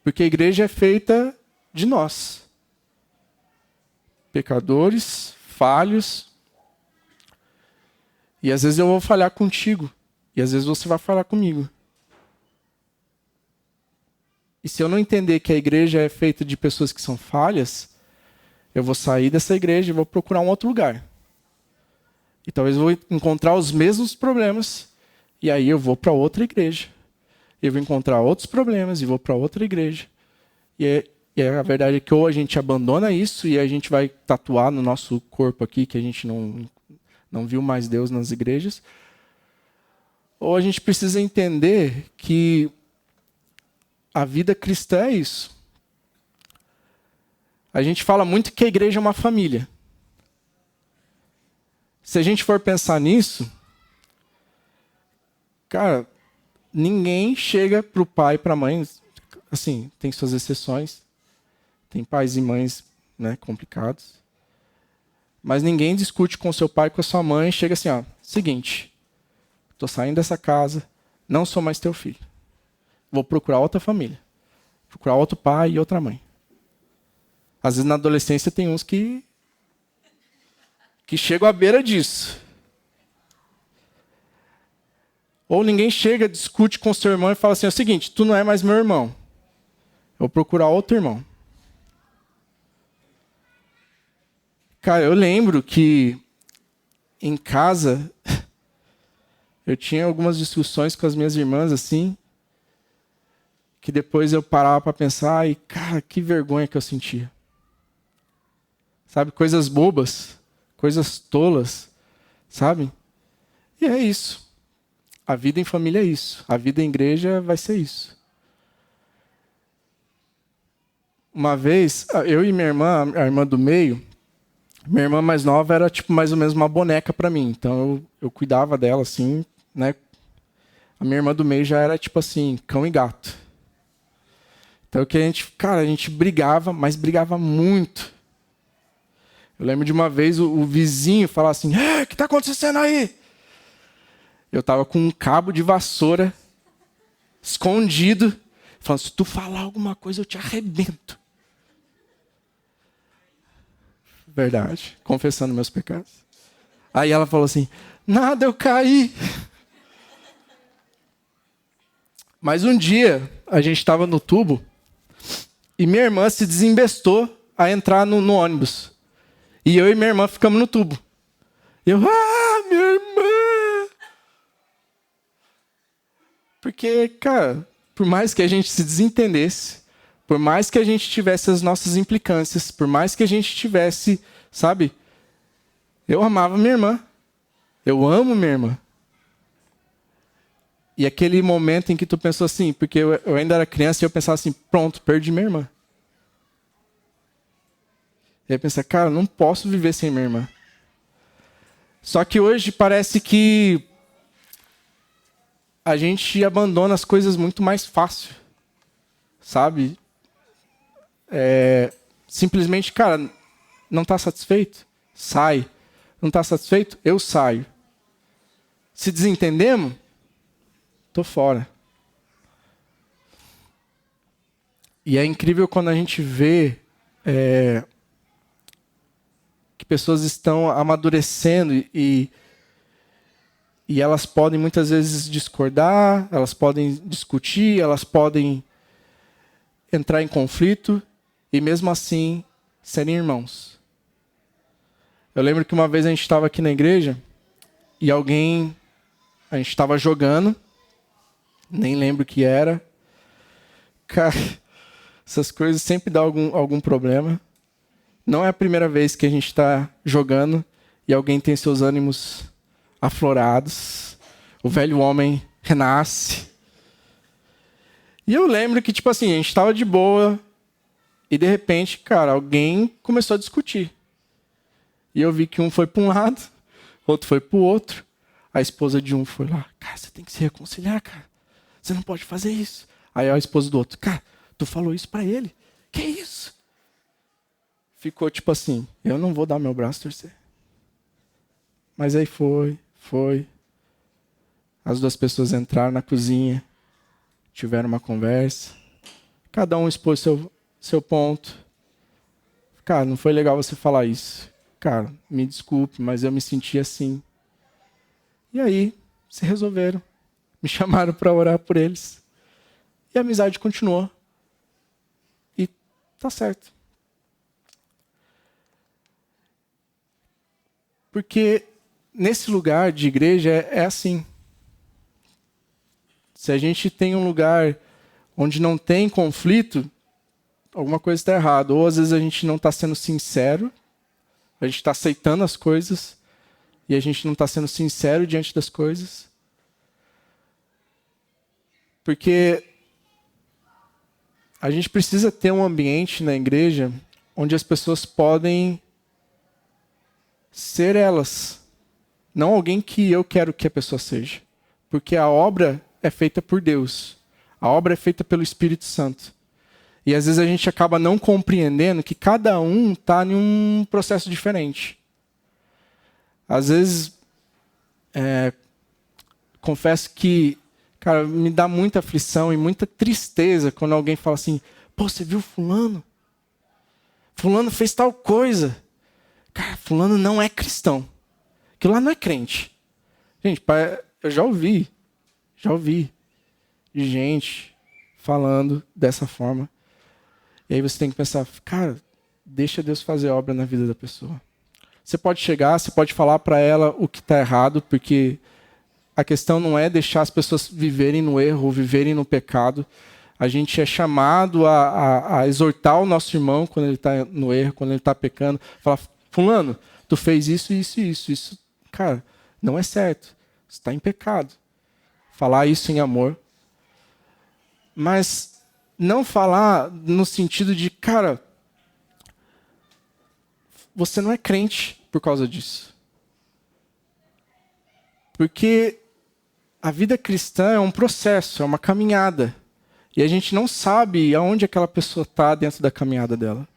Porque a igreja é feita de nós. Pecadores, falhos. E às vezes eu vou falhar contigo. E às vezes você vai falar comigo. E se eu não entender que a igreja é feita de pessoas que são falhas, eu vou sair dessa igreja e vou procurar um outro lugar. E talvez eu vou encontrar os mesmos problemas. E aí eu vou para outra igreja. Eu vou encontrar outros problemas e vou para outra igreja. E a verdade é que ou a gente abandona isso e a gente vai tatuar no nosso corpo aqui que a gente não viu mais Deus nas igrejas. Ou a gente precisa entender que a vida cristã é isso. A gente fala muito que a igreja é uma família. Se a gente for pensar nisso, cara, ninguém chega para o pai e para a mãe, assim, tem suas exceções, tem pais e mães, né, complicados, mas ninguém discute com seu pai e com a sua mãe, chega assim, ó, seguinte, estou saindo dessa casa, não sou mais teu filho, vou procurar outra família, procurar outro pai e outra mãe. Às vezes na adolescência tem uns que chegam à beira disso. Ou ninguém chega, discute com seu irmão e fala assim, é o seguinte, tu não é mais meu irmão. Eu vou procurar outro irmão. Cara, eu lembro que em casa eu tinha algumas discussões com as minhas irmãs assim, que depois eu parava para pensar e, cara, que vergonha que eu sentia. Sabe, coisas bobas, coisas tolas, sabe? E é isso. A vida em família é isso. A vida em igreja vai ser isso. Uma vez, eu e minha irmã, a irmã do meio, minha irmã mais nova era tipo mais ou menos uma boneca para mim. Então eu cuidava dela assim, né? A minha irmã do meio já era tipo assim, cão e gato. Então que a gente brigava, mas brigava muito. Eu lembro de uma vez o vizinho falar assim, o que está acontecendo aí? Eu estava com um cabo de vassoura escondido, falando, se tu falar alguma coisa, eu te arrebento. Verdade, confessando meus pecados. Aí ela falou assim, nada, eu caí. Mas um dia, a gente estava no tubo, e minha irmã se desembestou a entrar no ônibus. E eu e minha irmã ficamos no tubo. Eu, minha irmã! Porque, cara, por mais que a gente se desentendesse, por mais que a gente tivesse as nossas implicâncias, por mais que a gente tivesse, sabe? Eu amava minha irmã. Eu amo minha irmã. E aquele momento em que tu pensou assim, porque eu ainda era criança e eu pensava assim, pronto, perdi minha irmã. E aí pensa, cara, eu não posso viver sem minha irmã. Só que hoje parece que a gente abandona as coisas muito mais fácil. Sabe? Simplesmente, cara, não está satisfeito? Sai. Não está satisfeito? Eu saio. Se desentendemos? Estou fora. E é incrível quando a gente vê que pessoas estão amadurecendo e elas podem muitas vezes discordar, elas podem discutir, elas podem entrar em conflito e mesmo assim serem irmãos. Eu lembro que uma vez a gente estava aqui na igreja e a gente estava jogando, nem lembro o que era. Cara, essas coisas sempre dão algum problema. Não é a primeira vez que a gente está jogando e alguém tem seus ânimos aflorados. O velho homem renasce. E eu lembro que, tipo assim, a gente estava de boa e, de repente, cara, alguém começou a discutir. E eu vi que um foi para um lado, outro foi para o outro. A esposa de um foi lá. Cara, você tem que se reconciliar, cara. Você não pode fazer isso. Aí a esposa do outro. Cara, tu falou isso para ele. Que isso? Ficou tipo assim, eu não vou dar meu braço a torcer. Mas aí foi. As duas pessoas entraram na cozinha, tiveram uma conversa. Cada um expôs seu ponto. Cara, não foi legal você falar isso. Cara, me desculpe, mas eu me senti assim. E aí, se resolveram. Me chamaram para orar por eles. E a amizade continuou. E tá certo. Porque nesse lugar de igreja é assim. Se a gente tem um lugar onde não tem conflito, alguma coisa está errada. Ou às vezes a gente não está sendo sincero, a gente está aceitando as coisas e a gente não está sendo sincero diante das coisas. Porque a gente precisa ter um ambiente na igreja onde as pessoas podem ser elas. Não alguém que eu quero que a pessoa seja. Porque a obra é feita por Deus. A obra é feita pelo Espírito Santo. E às vezes a gente acaba não compreendendo que cada um está em um processo diferente. Às vezes, confesso que, cara, me dá muita aflição e muita tristeza quando alguém fala assim, pô, você viu fulano? Fulano fez tal coisa. Cara, fulano não é cristão. Aquilo lá não é crente. Gente, eu já ouvi de gente falando dessa forma. E aí você tem que pensar, cara, deixa Deus fazer obra na vida da pessoa. Você pode chegar, você pode falar para ela o que está errado, porque a questão não é deixar as pessoas viverem no erro ou viverem no pecado. A gente é chamado a exortar o nosso irmão quando ele está no erro, quando ele está pecando. Falar, fulano, tu fez isso, isso e isso. Isso, cara, não é certo. Você está em pecado. Falar isso em amor. Mas não falar no sentido de, cara, você não é crente por causa disso. Porque a vida cristã é um processo, é uma caminhada. E a gente não sabe aonde aquela pessoa está dentro da caminhada dela.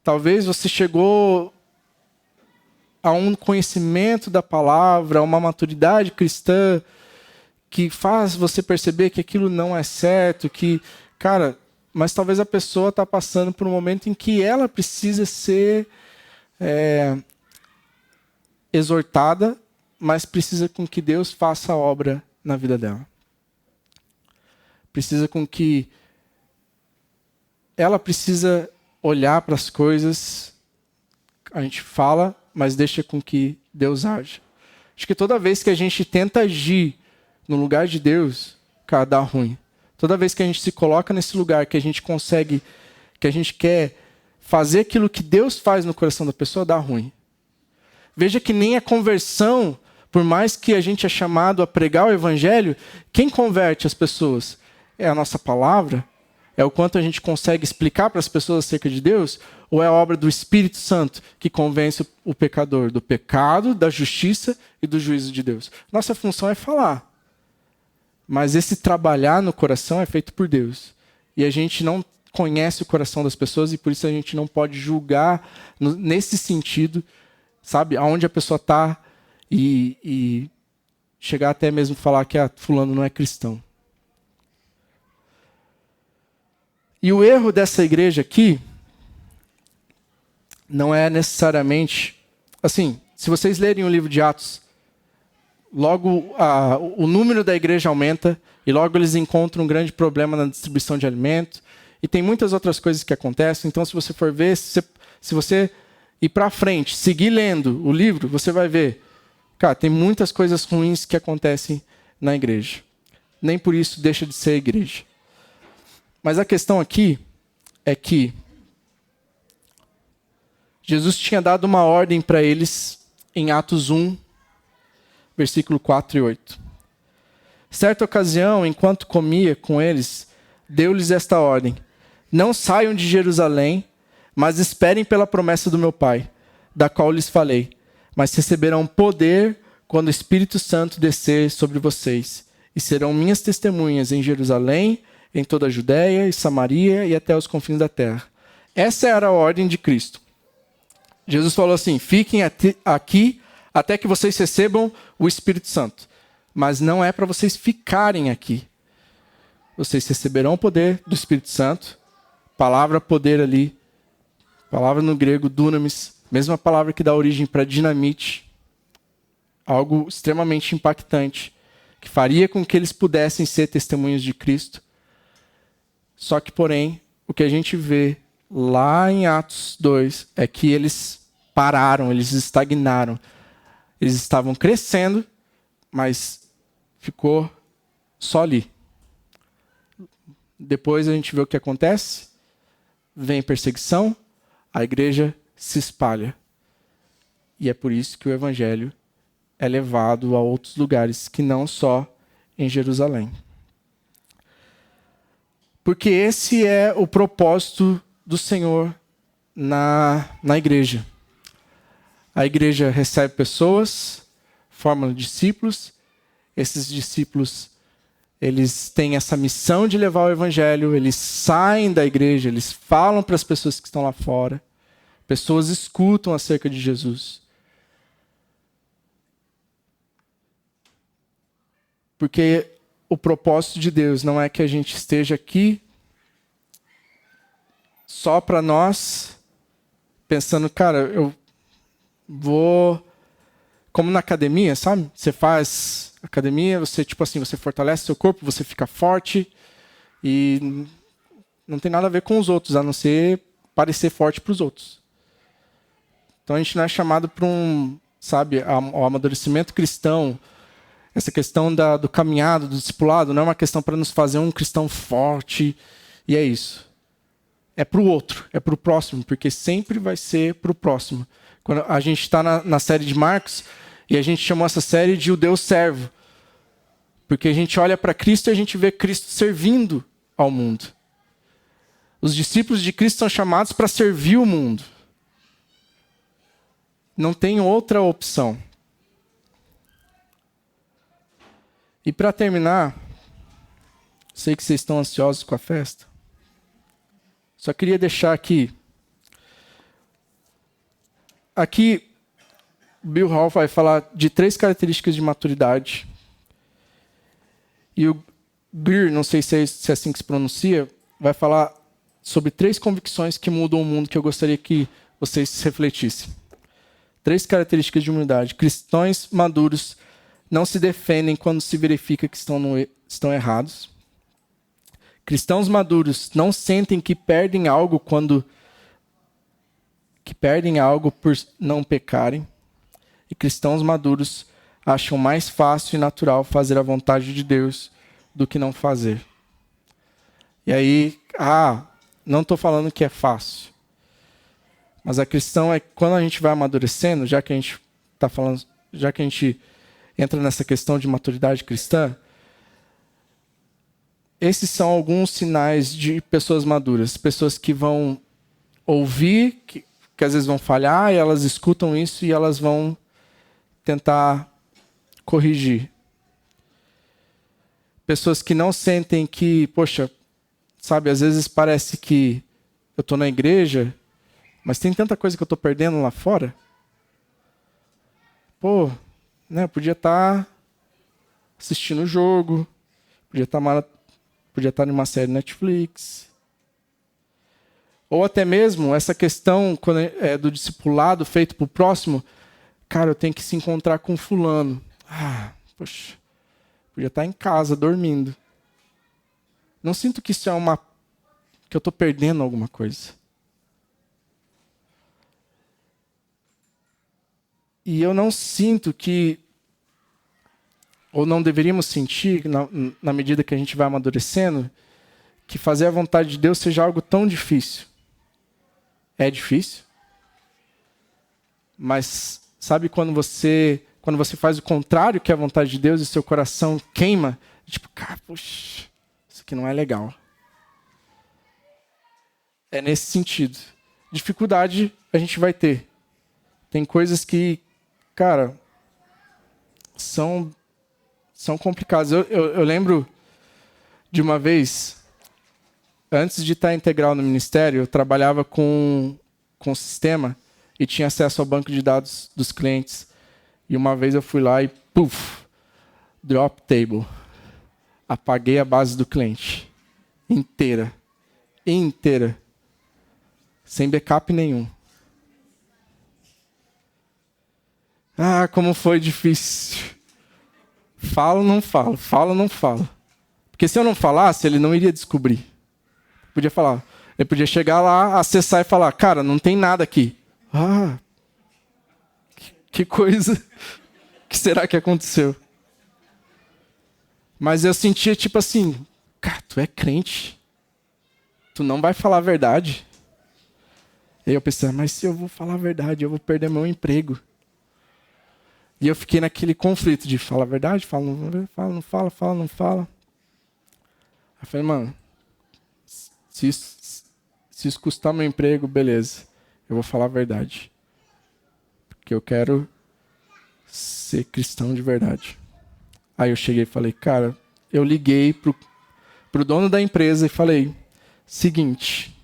Talvez você chegou a um conhecimento da palavra, a uma maturidade cristã que faz você perceber que aquilo não é certo, que, cara, mas talvez a pessoa está passando por um momento em que ela precisa ser exortada, mas precisa com que Deus faça a obra na vida dela. Precisa com que ela precisa olhar para as coisas, a gente fala, mas deixa com que Deus age. Acho que toda vez que a gente tenta agir no lugar de Deus, cara, dá ruim. Toda vez que a gente se coloca nesse lugar que a gente consegue, que a gente quer fazer aquilo que Deus faz no coração da pessoa, dá ruim. Veja que nem a conversão, por mais que a gente é chamado a pregar o evangelho, quem converte as pessoas? É a nossa palavra? É o quanto a gente consegue explicar para as pessoas acerca de Deus? Ou é a obra do Espírito Santo que convence o pecador do pecado, da justiça e do juízo de Deus? Nossa função é falar. Mas esse trabalhar no coração é feito por Deus. E a gente não conhece o coração das pessoas e por isso a gente não pode julgar nesse sentido, sabe, aonde a pessoa está e chegar até mesmo falar que fulano não é cristão. E o erro dessa igreja aqui não é necessariamente... Assim, se vocês lerem o livro de Atos, logo o número da igreja aumenta e logo eles encontram um grande problema na distribuição de alimento. E tem muitas outras coisas que acontecem. Então, se você for ver, se você ir para frente, seguir lendo o livro, você vai ver, cara, tem muitas coisas ruins que acontecem na igreja. Nem por isso deixa de ser igreja. Mas a questão aqui é que Jesus tinha dado uma ordem para eles em Atos 1, versículo 4 e 8. Certa ocasião, enquanto comia com eles, deu-lhes esta ordem: não saiam de Jerusalém, mas esperem pela promessa do meu Pai, da qual lhes falei. Mas receberão poder quando o Espírito Santo descer sobre vocês, e serão minhas testemunhas em Jerusalém, em toda a Judéia e Samaria e até os confins da terra. Essa era a ordem de Cristo. Jesus falou assim: fiquem aqui até que vocês recebam o Espírito Santo. Mas não é para vocês ficarem aqui. Vocês receberão o poder do Espírito Santo. Palavra poder ali. Palavra no grego, dunamis. Mesma palavra que dá origem para dinamite. Algo extremamente impactante. Que faria com que eles pudessem ser testemunhas de Cristo. Só que, porém, o que a gente vê lá em Atos 2 é que eles pararam, eles estagnaram. Eles estavam crescendo, mas ficou só ali. Depois a gente vê o que acontece. Vem perseguição, a igreja se espalha. E é por isso que o evangelho é levado a outros lugares que não só em Jerusalém. Porque esse é o propósito do Senhor na igreja. A igreja recebe pessoas, forma discípulos. Esses discípulos, eles têm essa missão de levar o evangelho. Eles saem da igreja, eles falam para as pessoas que estão lá fora. Pessoas escutam acerca de Jesus. Porque o propósito de Deus não é que a gente esteja aqui só para nós, pensando, cara, eu vou... Como na academia, sabe? Você faz academia, você você fortalece seu corpo, você fica forte e não tem nada a ver com os outros, a não ser parecer forte para os outros. Então a gente não é chamado para o amadurecimento cristão. Essa questão do caminhado, do discipulado, não é uma questão para nos fazer um cristão forte. E é isso. É para o outro, é para o próximo, porque sempre vai ser para o próximo. Quando a gente está na série de Marcos, e a gente chamou essa série de O Deus Servo. Porque a gente olha para Cristo e a gente vê Cristo servindo ao mundo. Os discípulos de Cristo são chamados para servir o mundo. Não tem outra opção. E para terminar, sei que vocês estão ansiosos com a festa. Só queria deixar aqui. Aqui, Bill Hall vai falar de 3 características de maturidade. E o Greer, não sei se é assim que se pronuncia, vai falar sobre 3 convicções que mudam o mundo que eu gostaria que vocês refletissem. 3 características de humildade. Cristãos maduros não se defendem quando se verifica que estão errados. Cristãos maduros não sentem que perdem algo por não pecarem. E cristãos maduros acham mais fácil e natural fazer a vontade de Deus do que não fazer. E aí, não estou falando que é fácil. Mas a questão é que quando a gente vai amadurecendo, já que a gente entra nessa questão de maturidade cristã, esses são alguns sinais de pessoas maduras. Pessoas que vão ouvir, que às vezes vão falhar, e elas escutam isso e elas vão tentar corrigir. Pessoas que não sentem que, às vezes parece que eu estou na igreja, mas tem tanta coisa que eu estou perdendo lá fora. Eu podia estar assistindo o jogo, podia estar numa série Netflix, Ou até mesmo essa questão do discipulado feito para o próximo. Cara, eu tenho que se encontrar com fulano. Poxa, podia estar em casa, dormindo. Não sinto que isso é que eu estou perdendo alguma coisa. E eu não sinto que, ou não deveríamos sentir, na medida que a gente vai amadurecendo, que fazer a vontade de Deus seja algo tão difícil. É difícil. Mas sabe quando você faz o contrário que é a vontade de Deus e seu coração queima? Tipo, cara, puxa, isso aqui não é legal. É nesse sentido. Dificuldade a gente vai ter. Tem coisas que, cara, são complicadas. Eu lembro de uma vez, antes de estar integral no ministério, eu trabalhava com um sistema e tinha acesso ao banco de dados dos clientes. E uma vez eu fui lá e, drop table. Apaguei a base do cliente. Inteira. Sem backup nenhum. Como foi difícil. Falo, não falo. Falo, não falo. Porque se eu não falasse, ele não iria descobrir. Podia falar. Ele podia chegar lá, acessar e falar, cara, não tem nada aqui. Que coisa. O que será que aconteceu? Mas eu sentia tipo assim, cara, tu é crente. Tu não vai falar a verdade. E aí eu pensei, mas se eu vou falar a verdade, eu vou perder meu emprego. E eu fiquei naquele conflito de fala a verdade, fala, não fala. Eu falei, mano, se isso custar meu emprego, beleza. Eu vou falar a verdade. Porque eu quero ser cristão de verdade. Aí eu cheguei e falei, cara, eu liguei pro dono da empresa e falei, seguinte,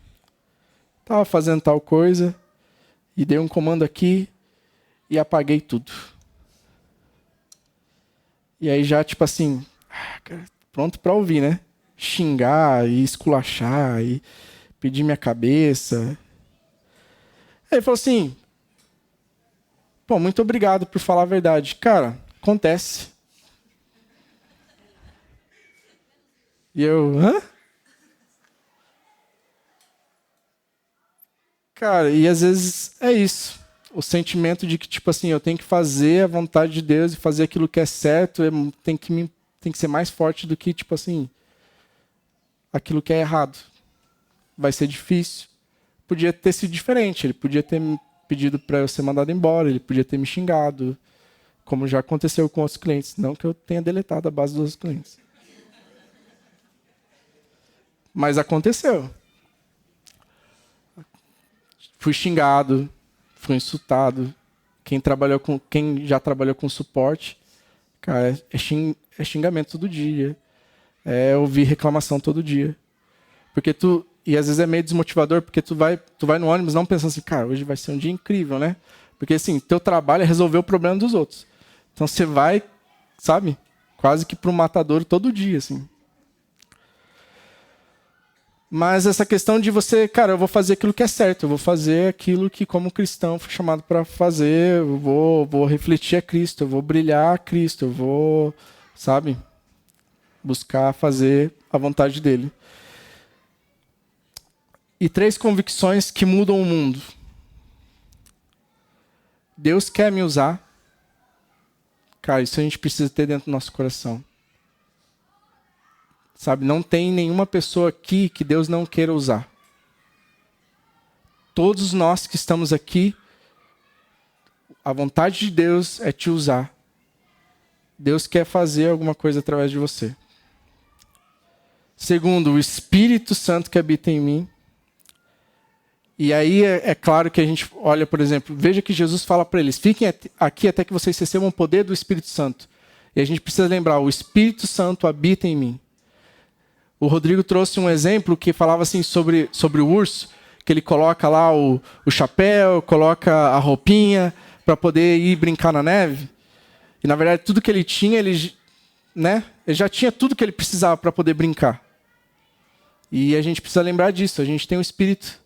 tava fazendo tal coisa e dei um comando aqui e apaguei tudo. E aí já, tipo assim, pronto pra ouvir, né? Xingar e esculachar e pedir minha cabeça. Aí ele falou assim, muito obrigado por falar a verdade. Cara, acontece. E eu, Cara, e às vezes é isso. O sentimento de que, tipo assim, eu tenho que fazer a vontade de Deus e fazer aquilo que é certo, tem que ser mais forte do que, tipo assim, aquilo que é errado. Vai ser difícil. Podia ter sido diferente. Ele podia ter me pedido para eu ser mandado embora, ele podia ter me xingado, como já aconteceu com outros clientes. Não que eu tenha deletado a base dos clientes. Mas aconteceu. Fui xingado, fui insultado. Quem já trabalhou com suporte, cara, é xingamento todo dia. É ouvir reclamação todo dia. E às vezes é meio desmotivador, porque tu vai no ônibus não pensando assim, cara, hoje vai ser um dia incrível, né? Porque assim, teu trabalho é resolver o problema dos outros. Então você vai, sabe, quase que pro matadouro todo dia, assim. Mas essa questão de você, cara, eu vou fazer aquilo que é certo, eu vou fazer aquilo que como cristão fui chamado para fazer, eu vou refletir a Cristo, eu vou brilhar a Cristo, eu vou, sabe, buscar fazer a vontade dele. E 3 convicções que mudam o mundo. Deus quer me usar. Cara, isso a gente precisa ter dentro do nosso coração. Sabe, não tem nenhuma pessoa aqui que Deus não queira usar. Todos nós que estamos aqui, a vontade de Deus é te usar. Deus quer fazer alguma coisa através de você. Segundo, o Espírito Santo que habita em mim. E aí é claro que a gente olha, por exemplo, veja que Jesus fala para eles, fiquem aqui até que vocês recebam o poder do Espírito Santo. E a gente precisa lembrar, o Espírito Santo habita em mim. O Rodrigo trouxe um exemplo que falava assim sobre o urso, que ele coloca lá o chapéu, coloca a roupinha para poder ir brincar na neve. E na verdade tudo que ele tinha, ele já tinha tudo que ele precisava para poder brincar. E a gente precisa lembrar disso, a gente tem o Espírito.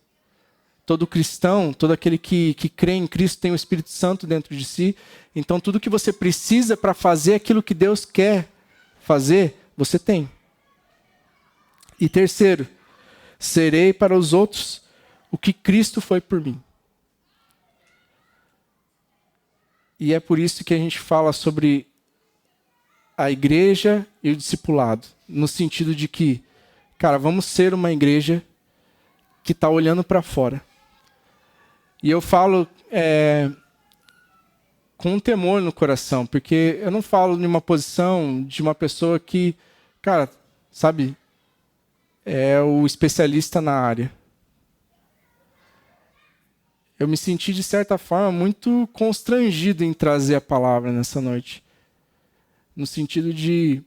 Todo cristão, todo aquele que crê em Cristo tem o Espírito Santo dentro de si. Então, tudo que você precisa para fazer aquilo que Deus quer fazer, você tem. E terceiro, serei para os outros o que Cristo foi por mim. E é por isso que a gente fala sobre a igreja e o discipulado. No sentido de que, cara, vamos ser uma igreja que está olhando para fora. E eu falo com um temor no coração, porque eu não falo de uma posição de uma pessoa que, cara, sabe, é o especialista na área. Eu me senti, de certa forma, muito constrangido em trazer a palavra nessa noite. No sentido de,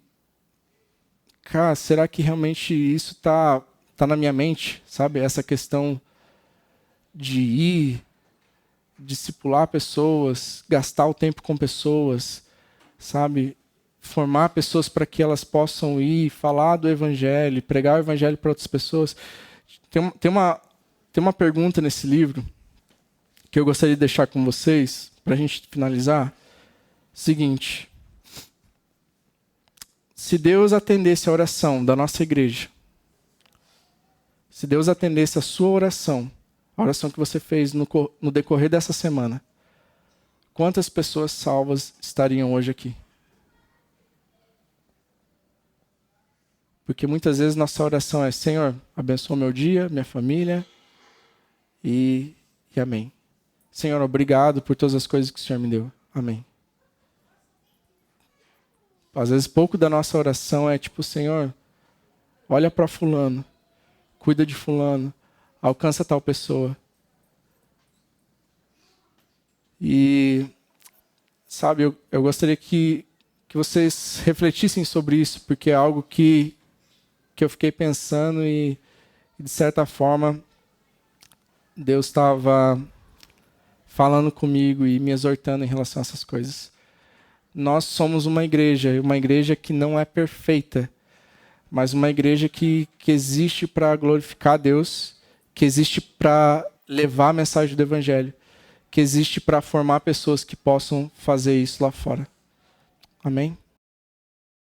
cara, será que realmente isso tá na minha mente, sabe? Essa questão de ir, discipular pessoas, gastar o tempo com pessoas, sabe? Formar pessoas para que elas possam ir, falar do evangelho, pregar o evangelho para outras pessoas. Tem uma pergunta nesse livro que eu gostaria de deixar com vocês, para a gente finalizar. Seguinte: se Deus atendesse a oração da nossa igreja, se Deus atendesse a sua oração, a oração que você fez no decorrer dessa semana, quantas pessoas salvas estariam hoje aqui? Porque muitas vezes nossa oração é: Senhor, abençoa meu dia, minha família, e amém. Senhor, obrigado por todas as coisas que o Senhor me deu. Amém. Às vezes pouco da nossa oração é tipo: Senhor, olha para fulano, cuida de fulano, alcança tal pessoa. E, sabe, eu gostaria que vocês refletissem sobre isso, porque é algo que eu fiquei pensando e, de certa forma, Deus estava falando comigo e me exortando em relação a essas coisas. Nós somos uma igreja que não é perfeita, mas uma igreja que existe para glorificar a Deus, que existe para levar a mensagem do evangelho, que existe para formar pessoas que possam fazer isso lá fora. Amém?